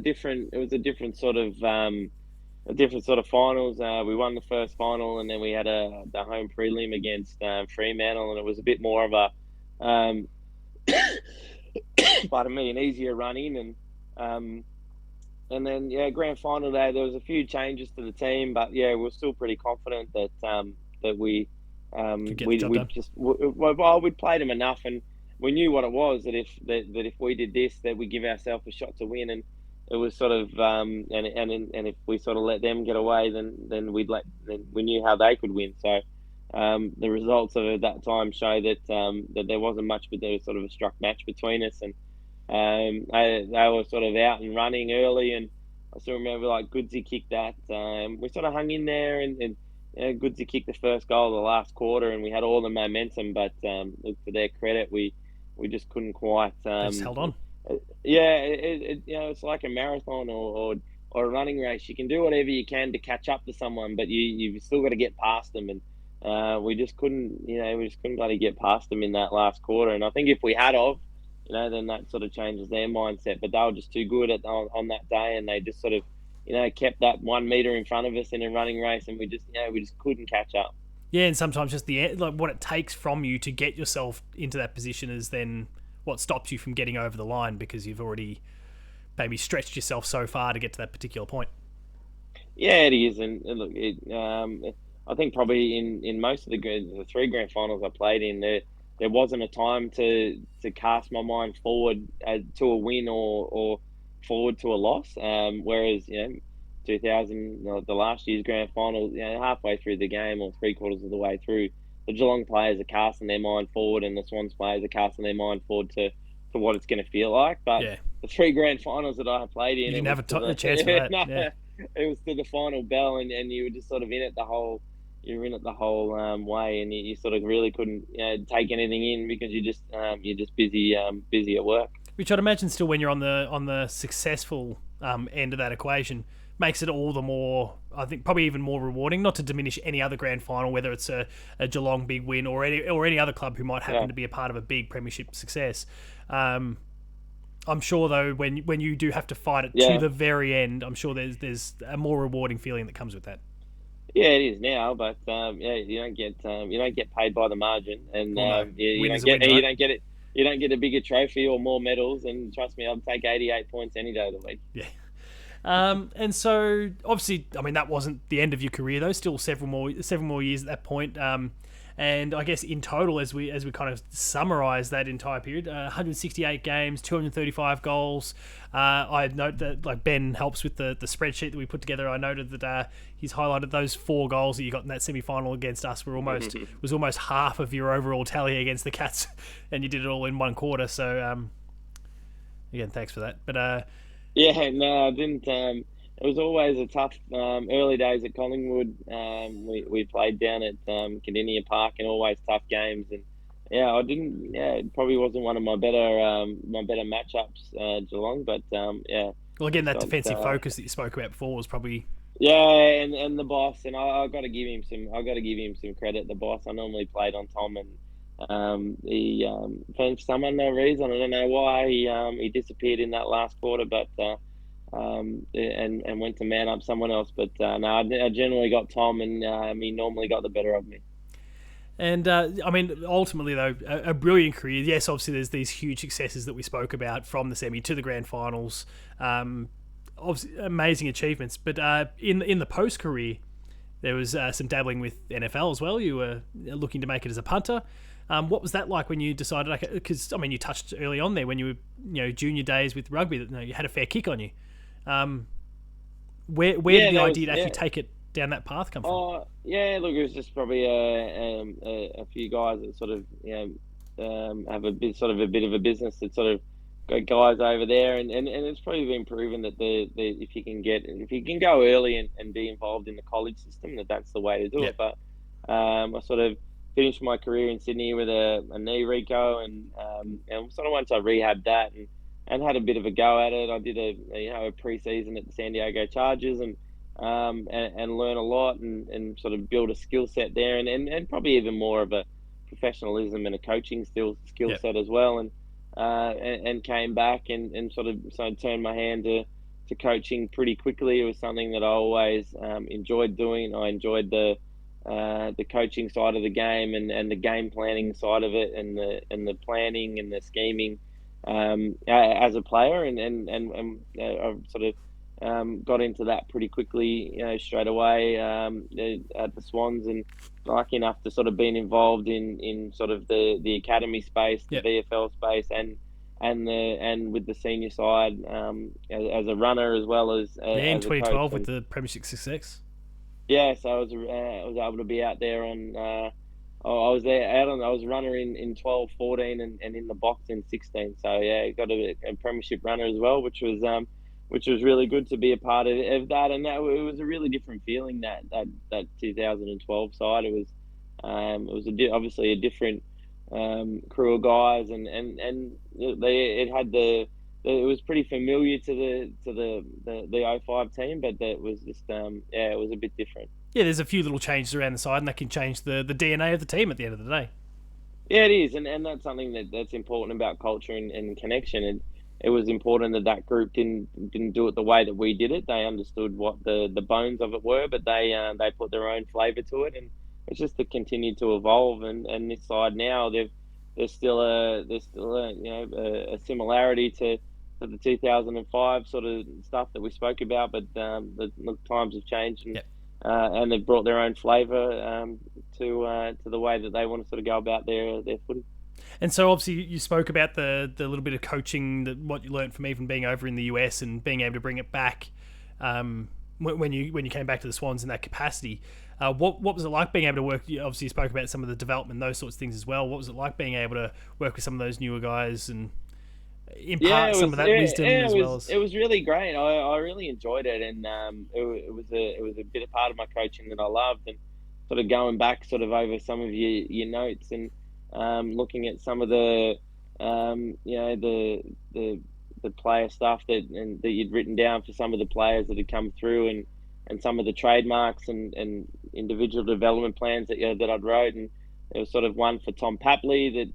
different sort of finals. We won the first final, and then we had the home prelim against Fremantle, and it was a bit more of a pardon me, an easier run in, and then grand final day there was a few changes to the team, but we were still pretty confident that we'd played them enough, and we knew what it was, that if we did this, that we give ourselves a shot to win, and it was sort of and if we sort of let them get away, then we knew how they could win. So the results of it that time show that there wasn't much, but there was sort of a struck match between us, and they were sort of out and running early, and I still remember Goodsey kicked that. We sort of hung in there, and Goodsey kicked the first goal of the last quarter, and we had all the momentum, but look, to their credit, we just couldn't quite. Just held on. It's like a marathon or a running race. You can do whatever you can to catch up to someone, but you've still got to get past them, and we just couldn't bloody get past them in that last quarter. And I think if we had then that sort of changes their mindset. But they were just too good on that day, and they just sort of kept that 1 meter in front of us in a running race, and we just couldn't catch up. Yeah, and sometimes just what it takes from you to get yourself into that position is then what stops you from getting over the line, because you've already maybe stretched yourself so far to get to that particular point. Yeah, it is, and look, I think probably in most of the three grand finals I played in, there wasn't a time to cast my mind forward to a win or forward to a loss. Whereas 2000, the last year's grand final, halfway through the game or three quarters of the way through, the Geelong players are casting their mind forward, and the Swans players are casting their mind forward to what it's going to feel like. But Yeah. the three grand finals that I played in, You it didn't was have to a chance for that. no, Yeah. it was to the final bell, and you were just sort of in it the whole. You were in it the whole way, and you sort of really couldn't take anything in because you're just busy at work. Which I'd imagine still, when you're on the successful end of that equation, makes it all the more, I think, probably even more rewarding. Not to diminish any other grand final, whether it's a Geelong big win or any other club who might happen to be a part of a big premiership success. I'm sure though, when you do have to fight it to the very end, I'm sure there's a more rewarding feeling that comes with that. Yeah, it is now, but you don't get paid by the margin, and you don't get it. You don't get a bigger trophy or more medals, and trust me, I'll take 88 points any day of the week. Yeah. And so obviously, I mean, that wasn't the end of your career though. Still several more years at that point. And I guess in total, as we kind of summarise that entire period, 168 games, 235 goals. I note that, like, Ben helps with the spreadsheet that we put together. I noted that he's highlighted those 4 goals that you got in that semi-final against us were almost half of your overall tally against the Cats, and you did it all in one quarter. So again, thanks for that. But yeah, no, I didn't. It was always a tough early days at Collingwood. We played down at Cardinia Park, and always tough games. And I didn't. Yeah, it probably wasn't one of my better matchups, Geelong. But yeah. Well, again, that defensive focus that you spoke about before was probably. Yeah, and the boss, and I got to give him some. I got to give him some credit. The boss. I normally played on Tom, and he for some unknown reason, I don't know why he disappeared in that last quarter, but. And went to man up someone else. But no, I generally got Tom, and he normally got the better of me. And I mean, ultimately though, a brilliant career. Yes, obviously there's these huge successes that we spoke about, from the semi to the grand finals. Obviously amazing achievements. But in the post career, there was some dabbling with NFL as well. You were looking to make it as a punter. What was that like when you decided? Because I mean, you touched early on there when you were junior days with rugby that you had a fair kick on you. Where did the idea to actually take it down that path come from? Look, it was just probably a few guys that sort of have a bit of a business that sort of got guys over there, and it's probably been proven that if you can go early and be involved in the college system, that's the way to do it. But I sort of finished my career in Sydney with a knee reco, and sort of once I rehabbed that and had a bit of a go at it. I did a pre-season at the San Diego Chargers, and learn a lot and sort of build a skill set there, and probably even more of a professionalism and a coaching skill set as well, and came back and sort of turned my hand to coaching pretty quickly. It was something that I always enjoyed doing. I enjoyed the coaching side of the game and the game planning side of it, and the planning and the scheming as a player, and I've sort of got into that pretty quickly, straight away at the Swans, and lucky enough to sort of been involved in sort of the academy space, the VFL space, and with the senior side as a runner, as well as in as 2012 with the premiership success. Yeah, so I was able to be out there on. I was a runner in 12, 14, and in the box in 16. So yeah, got a premiership runner as well, which was really good to be a part of that. And it was a really different feeling, that 2012 side. It was obviously a different crew of guys, and it was pretty familiar to the 05 team, but it was just it was a bit different. Yeah, there's a few little changes around the side, and that can change the DNA of the team at the end of the day. Yeah, it is, and that's something that's important about culture and connection. And it was important that group didn't do it the way that we did it. They understood what the bones of it were, but they put their own flavour to it, and it's just to continue to evolve. And this side now, there's still a similarity to the 2005 sort of stuff that we spoke about, but the times have changed, and and they've brought their own flavour to the way that they want to sort of go about their footy. And so obviously you spoke about the little bit of coaching, that what you learned from even being over in the US and being able to bring it back when you came back to the Swans in that capacity. What was it like being able to work? Obviously, you spoke about some of the development, those sorts of things as well. What was it like being able to work with some of those newer guys and impart some of that wisdom as well as? It was really great. I really enjoyed it, and it was a bit of part of my coaching that I loved, and sort of going back sort of over some of your notes and looking at some of the the player stuff that you'd written down for some of the players that had come through, and some of the trademarks and individual development plans that I'd wrote. And there was sort of one for Tom Papley that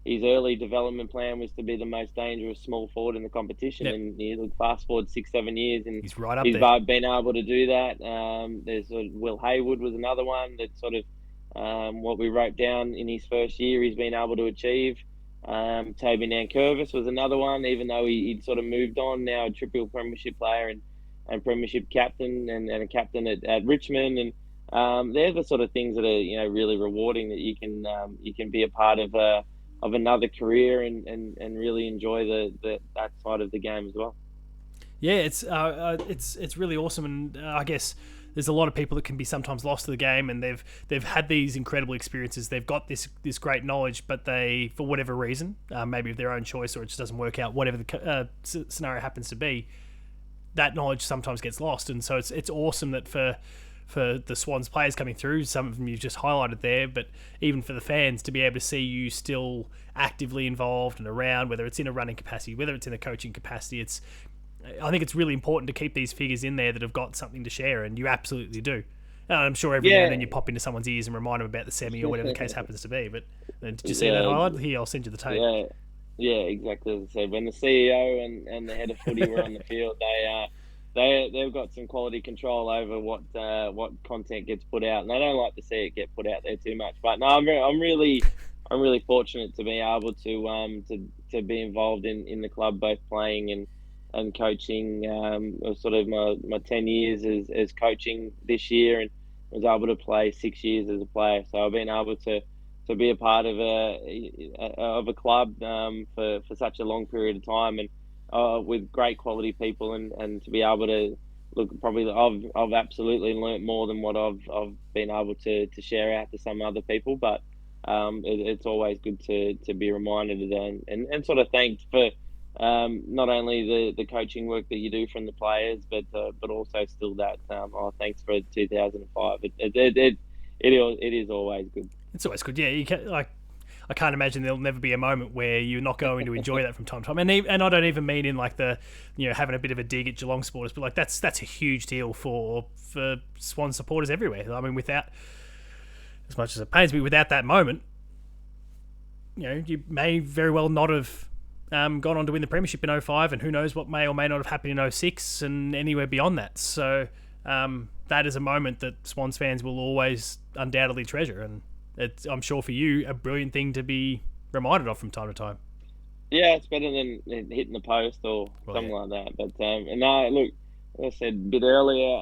his early development plan was to be the most dangerous small forward in the competition. Yep. And you look fast forward 6-7 years, and he's right up there. Been able to do that. There's Will Haywood was another one that sort of what we wrote down in his first year he's been able to achieve. Toby Nankervis was another one, even though he'd sort of moved on, now a triple premiership player and premiership captain and a captain at Richmond. And they're the sort of things that are really rewarding, that you can be a part of another career and really enjoy that side of the game as well. Yeah, it's really awesome, and I guess there's a lot of people that can be sometimes lost to the game, and they've had these incredible experiences. They've got this great knowledge, but they, for whatever reason, maybe of their own choice, or it just doesn't work out, whatever the scenario happens to be, that knowledge sometimes gets lost. And so it's awesome that for the Swans players coming through, some of them you've just highlighted there, but even for the fans to be able to see you still actively involved and around, whether it's in a running capacity, whether it's in a coaching capacity, I think it's really important to keep these figures in there that have got something to share, and you absolutely do. And I'm sure every now and then you pop into someone's ears and remind them about the semi or whatever the case happens to be. But did you see that highlight? Here, I'll send you the tape. Yeah, exactly. As I said, when the CEO and the head of footy were on the field, they've got some quality control over what content gets put out, and they don't like to see it get put out there too much. But no, I'm really fortunate to be able to be involved in the club, both playing and coaching. Sort of my 10 years as coaching this year, and was able to play 6 years as a player. So I've been able to be a part of a club for such a long period of time, and with great quality people, and to be able to look, probably I've absolutely learnt more than what I've been able to share out to some other people. But it's always good to be reminded of that, and sort of thanked for not only the coaching work that you do from the players, but also still that thanks for 2005. It is always good. It's always good. Yeah, I can't imagine there'll never be a moment where you're not going to enjoy that from time to time. And I don't even mean in like the having a bit of a dig at Geelong supporters, but like that's a huge deal for Swan supporters everywhere. I mean, without, as much as it pains me, without that moment, you may very well not have gone on to win the premiership in 2005, and who knows what may or may not have happened in 2006 and anywhere beyond that. So that is a moment that Swans fans will always undoubtedly treasure, and it's, I'm sure for you, a brilliant thing to be reminded of from time to time. Yeah, it's better than hitting the post or something like that. But no, look, as I said a bit earlier,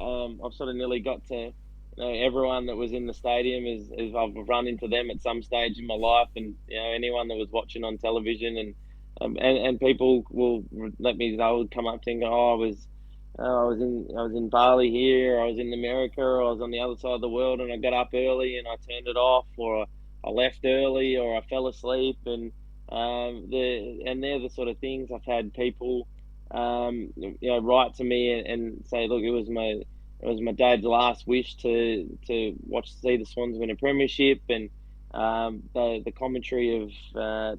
I've sort of nearly got to everyone that was in the stadium is I've run into them at some stage in my life, and anyone that was watching on television, and people will let me, they would come up to and go, I was in Bali here, or I was in America, or I was on the other side of the world, and I got up early and I turned it off, or I left early, or I fell asleep, and they're the sort of things. I've had people write to me and say, look, it was my dad's last wish to see the Swans win a premiership, and the commentary of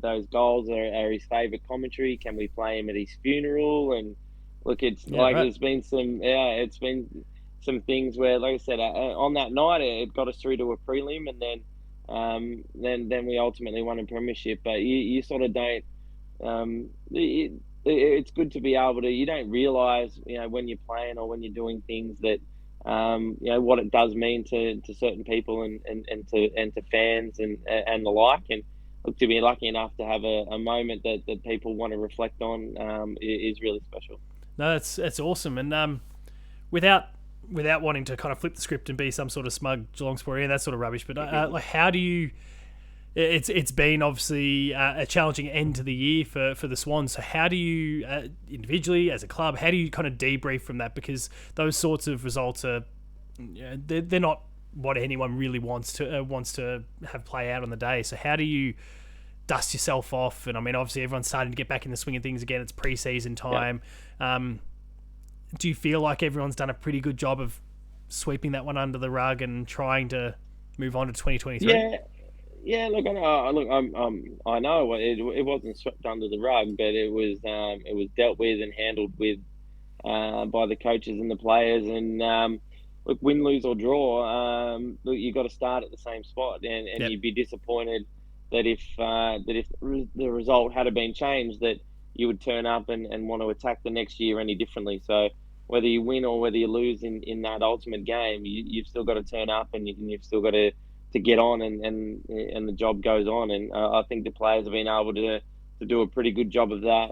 those goals are his favourite commentary. Can we play him at his funeral? And look, it's there's been some things where, like I said, on that night it got us through to a prelim, and then we ultimately won a premiership. But you sort of don't. It's good to be able to. You don't realise, when you're playing or when you're doing things that, what it does mean to certain people and to fans and the like. And look, to be lucky enough to have a moment that people want to reflect on is really special. No, that's awesome. And without without wanting to kind of flip the script and be some sort of smug Geelong supporter and that sort of rubbish, but like, how do you? It's been obviously a challenging end to the year for the Swans. So how do you individually, as a club, how do you kind of debrief from that? Because those sorts of results are, they're not what anyone really wants to have play out on the day. So how do you dust yourself off? And I mean, obviously everyone's starting to get back in the swing of things again. It's pre-season time. Yep. Do you feel like everyone's done a pretty good job of sweeping that one under the rug and trying to move on to 2023? Yeah. Look, I know it wasn't swept under the rug, but it was dealt with and handled with by the coaches and the players. And look, win, lose or draw, look, you got to start at the same spot, and Yep. You'd be disappointed that if the result had been changed, that you would turn up and want to attack the next year any differently. So whether you win or whether you lose in that ultimate game, you've still got to turn up, and you've still got to get on, and the job goes on. And I think the players have been able to do a pretty good job of that.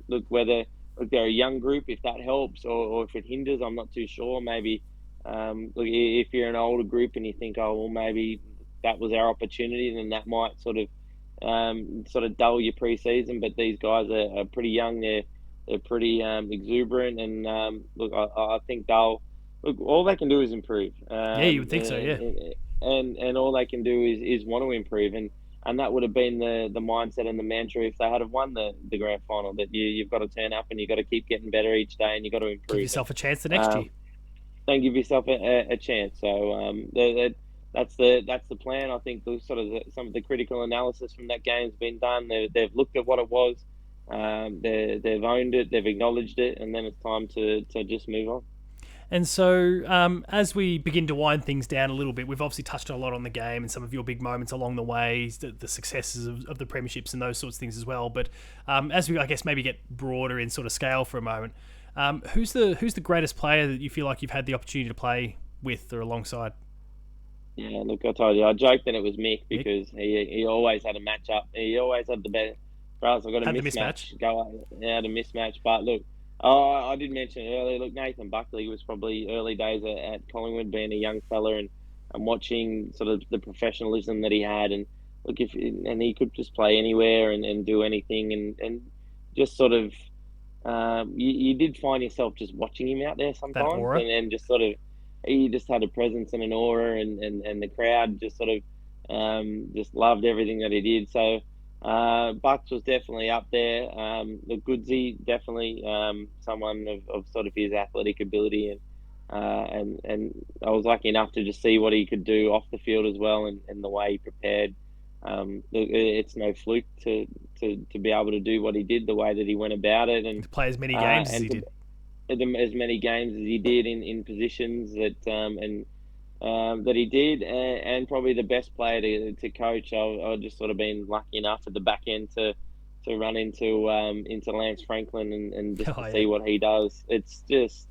Look, they're a young group, if that helps, or if it hinders, I'm not too sure. Maybe look, if you're an older group and you think, oh well, maybe that was our opportunity, then that might sort of dull your pre-season. But these guys are pretty young. They're pretty exuberant, and look, I think they'll look. All they can do is improve. Yeah, you would think so. Yeah. And all they can do is want to improve, and that would have been the mindset and the mantra if they had have won the grand final. That you've got to turn up and you've got to keep getting better each day, and you've got to improve. Give yourself a chance the next year. Then give yourself a chance. So that's the plan. I think some of the critical analysis from that game's been done. They've looked at what it was. They've owned it. They've acknowledged it, and then it's time to just move on. And so, as we begin to wind things down a little bit, we've obviously touched a lot on the game and some of your big moments along the way, the successes of the premierships and those sorts of things as well. But as we, I guess, maybe get broader in sort of scale for a moment, who's the greatest player that you feel like you've had the opportunity to play with or alongside? Yeah, look, I told you, I joked that it was Mick because he always had a match up. He always had the best. For us, I got a mismatch. Had a mismatch, but look. I did mention it earlier. Look, Nathan Buckley was probably early days at Collingwood, being a young fella and watching sort of the professionalism that he had. And look, and he could just play anywhere and do anything, and just sort of you did find yourself just watching him out there sometimes, and just sort of he just had a presence and an aura, and the crowd just sort of just loved everything that he did. So. Bucks was definitely up there. The Goodsy, definitely someone of sort of his athletic ability, and I was lucky enough to just see what he could do off the field as well, and the way he prepared. It's no fluke to be able to do what he did, the way that he went about it, and to play as many games as he did. As many games as he did in positions that he did, and probably the best player to coach. I've just sort of been lucky enough at the back end to run into Lance Franklin and just to see what he does. It's just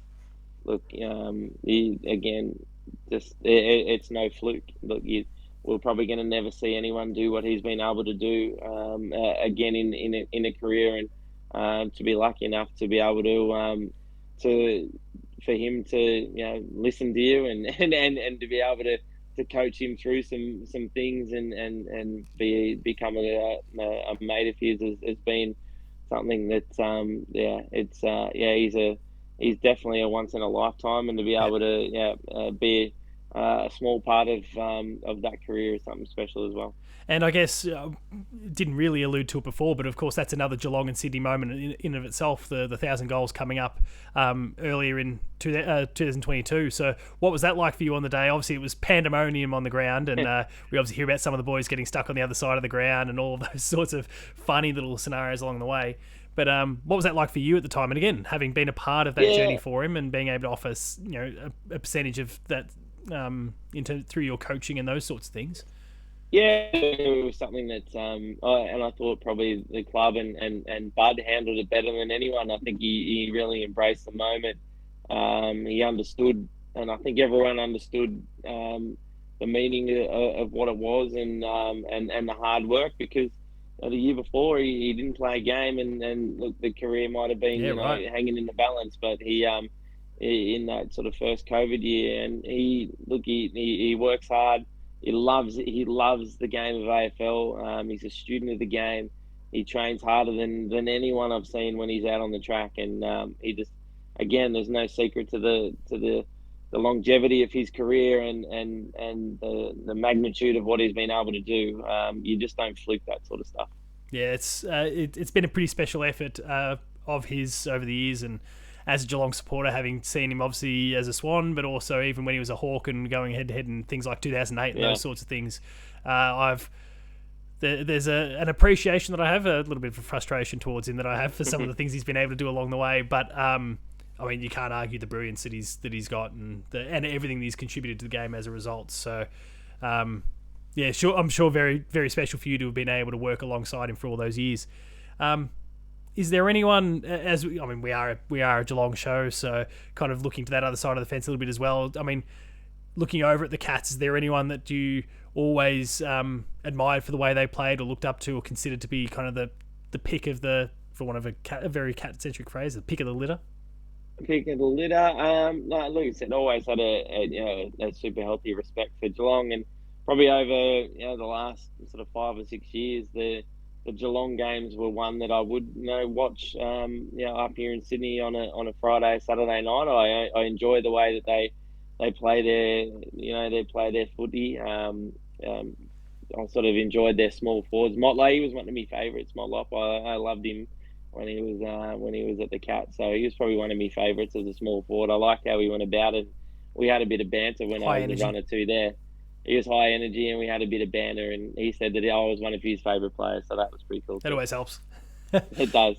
look, it's no fluke. Look, we're probably going to never see anyone do what he's been able to do again in a career, and to be lucky enough to be able to for him to listen to you and to be able to coach him through some things and become a mate of his has been something that he's definitely a once in a lifetime, and to be able to be a small part of that career is something special as well. And I guess didn't really allude to it before, but of course that's another Geelong and Sydney moment in of itself. The 1,000 goals coming up earlier in 2022. So what was that like for you on the day? Obviously it was pandemonium on the ground, and we obviously hear about some of the boys getting stuck on the other side of the ground and all of those sorts of funny little scenarios along the way. But what was that like for you at the time? And again, having been a part of that journey for him and being able to offer a percentage of that through your coaching and those sorts of things. Yeah, it was something that, and I thought probably the club and Bud handled it better than anyone. I think he really embraced the moment. He understood, and I think everyone understood the meaning of what it was, and the hard work, because the year before he didn't play a game, and look, the career might have been hanging in the balance, but he in that sort of first COVID year, and he works hard. He loves the game of AFL. He's a student of the game. He trains harder than anyone I've seen when he's out on the track, and he just, again, there's no secret to the longevity of his career and the magnitude of what he's been able to do. You just don't fluke that sort of stuff. Yeah, it's been a pretty special effort of his over the years, and as a Geelong supporter, having seen him obviously as a Swan, but also even when he was a Hawk and going head to head in things like 2008 and those sorts of things, there's an appreciation that I have, a little bit of a frustration towards him that I have for some of the things he's been able to do along the way. But I mean, you can't argue the brilliance that he's got and everything that he's contributed to the game as a result. So. Yeah, sure. I'm sure very, very special for you to have been able to work alongside him for all those years. Is there anyone, we are a Geelong show, so kind of looking to that other side of the fence a little bit as well. I mean, looking over at the Cats, is there anyone that you always admired for the way they played, or looked up to, or considered to be kind of the pick of the, for one of a very cat-centric phrase, the pick of the litter? Pick of the litter. No, like I said, always had a super healthy respect for Geelong, and probably over the last sort of 5 or 6 years, the Geelong games were one that I would watch up here in Sydney on a Friday, Saturday night. I enjoy the way that they play their footy. I sort of enjoyed their small forwards. Motley was one of my favourites. Motlop, I loved him when he was at the Cats. So he was probably one of my favourites as a small forward. I liked how he went about it. We had a bit of banter when I was a run or two there. He was high energy, and we had a bit of banter, and he said that I was one of his favourite players, so that was pretty cool. That always helps. It does.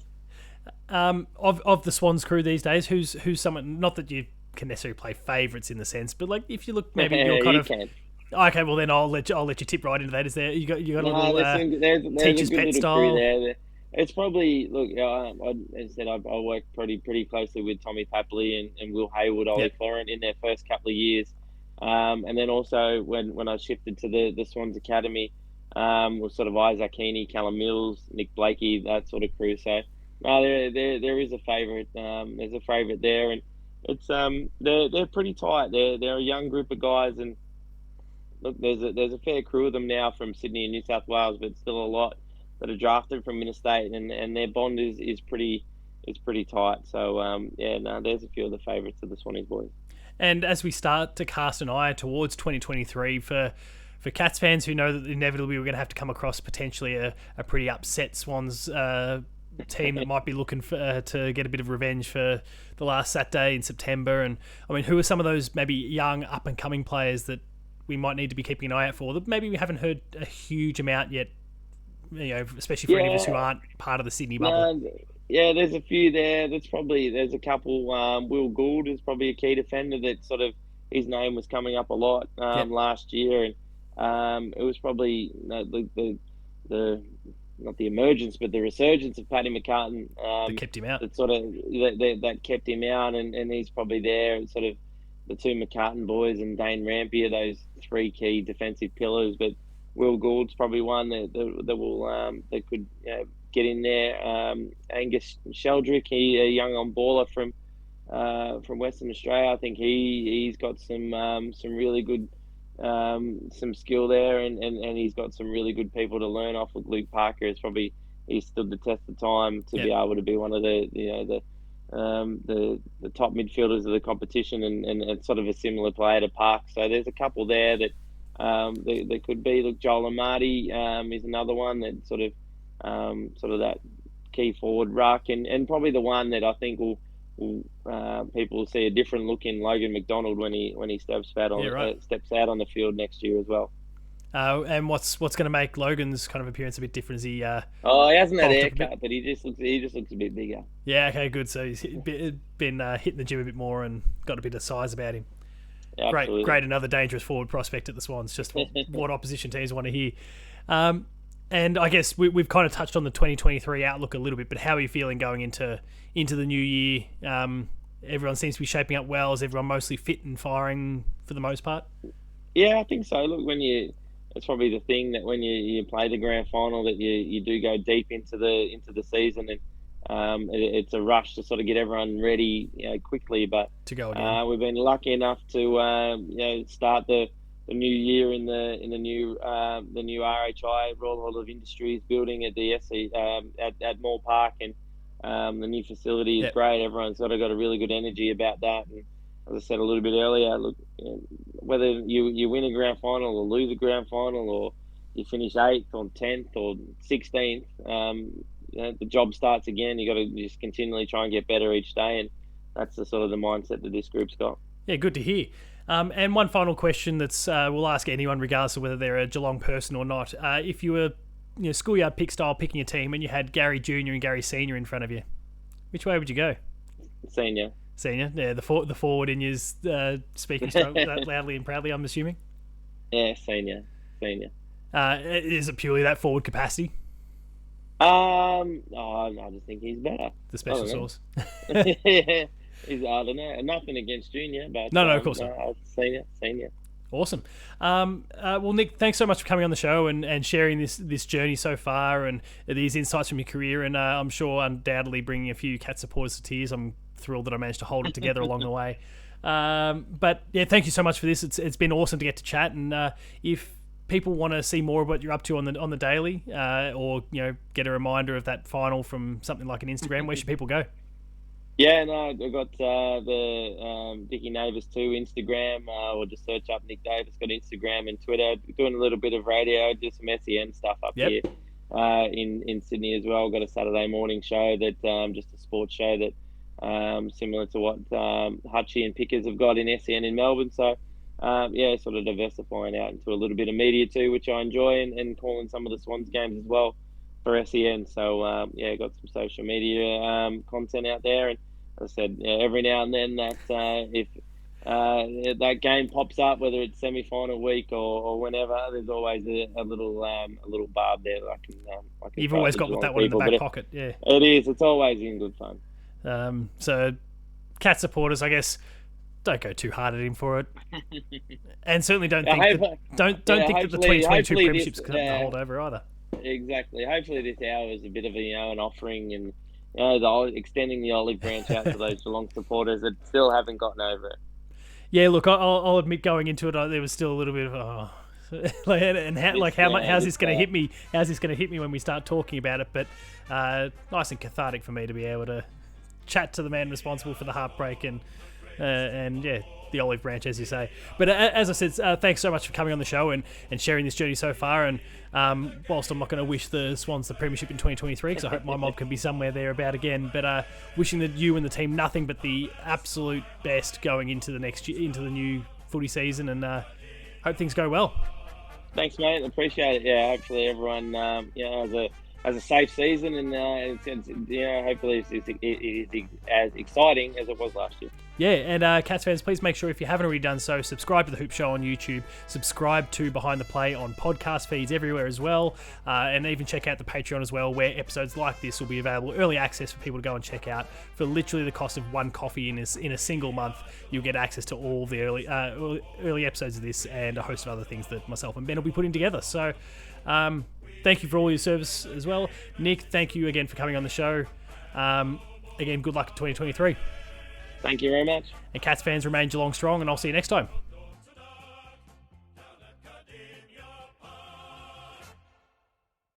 Of the Swans crew these days, who's someone, not that you can necessarily play favourites in the sense, but like if you look, maybe you're kind of... Can. Okay, well then I'll let you tip right into that. Is there you got a little there's teacher's pet style? There. It's probably, look, as I said, I worked pretty closely with Tommy Papley and Will Hayward, Ollie Florent in their first couple of years. And then also when I shifted to the Swans Academy, was sort of Isaac Heaney, Callum Mills, Nick Blakey, that sort of crew. So no, there is a favourite. There's a favourite there, and it's they're pretty tight. They're a young group of guys, and look, there's a fair crew of them now from Sydney and New South Wales, but still a lot that are drafted from interstate, and their bond is pretty tight. So there's a few of the favourites of the Swannies boys. And as we start to cast an eye towards 2023 for Cats fans who know that inevitably we're going to have to come across potentially a pretty upset Swans team that might be looking to get a bit of revenge for the last Saturday in September. And I mean, who are some of those maybe young up and coming players that we might need to be keeping an eye out for that maybe we haven't heard a huge amount yet, especially for any of us who aren't part of the Sydney bubble? There's a few there. There's a couple. Will Gould is probably a key defender that sort of, his name was coming up a lot last year, and it was probably the not the emergence, but the resurgence of Paddy McCartan that kept him out. That kept him out, and he's probably there. Sort of the two McCartan boys and Dane Rampier, those three key defensive pillars. But Will Gould's probably one that will that could get in there. Angus Sheldrick, he a young on baller from Western Australia. I think he's got some really good some skill there, and he's got some really good people to learn off with. Luke Parker he's stood the test of time to be able to be one of the top midfielders of the competition, and sort of a similar player to Park. So there's a couple there that they could be. Look, Joel Amati is another one that sort of that key forward ruck, and probably the one that I think will people will see a different look in Logan McDonald when he steps out on the field next year as well. And what's going to make Logan's kind of appearance a bit different? Is he? He hasn't had a haircut, but he just looks a bit bigger. Yeah. Okay. Good. So he's been hitting the gym a bit more and got a bit of size about him. Yeah, great. Another dangerous forward prospect at the Swans. Just what opposition teams want to hear. And I guess we've kind of touched on the 2023 outlook a little bit, but how are you feeling going into the new year? Everyone seems to be shaping up well. Is everyone mostly fit and firing for the most part? Yeah, I think so. Look, it's probably the thing that when you play the grand final that you do go deep into the season, it's a rush to sort of get everyone ready, quickly. But to go again. we've been lucky enough to start the new year in the new RHI Royal Hall of Industries building at the SC at Moore Park, and the new facility is great. Everyone's sort of got a really good energy about that. And as I said a little bit earlier, look, whether you win a grand final or lose a grand final, or you finish 8th or 10th or 16th, the job starts again. You got to just continually try and get better each day, and that's the sort of the mindset that this group's got. Yeah, good to hear. And one final question that's we'll ask anyone, regardless of whether they're a Geelong person or not. If you were, schoolyard pick style picking a team, and you had Gary Junior and Gary Senior in front of you, which way would you go? Senior, yeah, the forward in yours speaking so loudly and proudly, I'm assuming. Yeah, senior. Is it purely that forward capacity? I just think he's better. The special sauce. Yeah. I don't know. Nothing against Junior, but no, of course not. Senior. Awesome. Well, Nick, thanks so much for coming on the show and sharing this journey so far and these insights from your career. And I'm sure undoubtedly bringing a few Cat supporters to tears. I'm thrilled that I managed to hold it together along the way. But yeah, thank you so much for this. It's been awesome to get to chat. And if people want to see more of what you're up to on the daily, or get a reminder of that final from something like an Instagram, where should people go? Yeah, no, I've got the Dickie Navis 2 Instagram, or just search up Nick Davis. Got Instagram and Twitter. Doing a little bit of radio, do some SEN stuff up here in Sydney as well. Got a Saturday morning show that just a sports show that similar to what Hutchie and Pickers have got in SEN in Melbourne. So sort of diversifying out into a little bit of media too, which I enjoy, and calling some of the Swans games as well for SEN. So got some social media content out there, and as I said, every now and then that if that game pops up, whether it's semi-final week or whenever, there's always a little barb there that I can You've always got that one in the back pocket. Yeah, it is. It's always in good fun. So Cat supporters, I guess, don't go too hard at him for it, and certainly don't think that the 2022 premierships can hold over either. Exactly. Hopefully this hour is a bit of an offering, and extending the olive branch out to those Geelong supporters that still haven't gotten over it. Yeah, look, I'll admit going into it, there was still a little bit of how's this going to hit me? How's this going to hit me when we start talking about it? But nice and cathartic for me to be able to chat to the man responsible for the heartbreak and the olive branch, as you say. But as I said, thanks so much for coming on the show and sharing this journey so far. And whilst I'm not going to wish the Swans the premiership in 2023, because I hope my mob can be somewhere there about again, but wishing that you and the team nothing but the absolute best going into the next year, into the new footy season, and hope things go well. Thanks, mate. Appreciate it. Yeah, hopefully everyone has a safe season, and hopefully it is as exciting as it was last year. Yeah, and Cats fans, please make sure, if you haven't already done so, subscribe to The Hoop Show on YouTube, subscribe to Behind the Play on podcast feeds everywhere as well, and even check out the Patreon as well, where episodes like this will be available, early access for people to go and check out. For literally the cost of one coffee in a single month, you'll get access to all the early episodes of this and a host of other things that myself and Ben will be putting together. So thank you for all your service as well. Nick, thank you again for coming on the show. Again, good luck in 2023. Thank you very much. And Cats fans, remain Geelong strong, and I'll see you next time.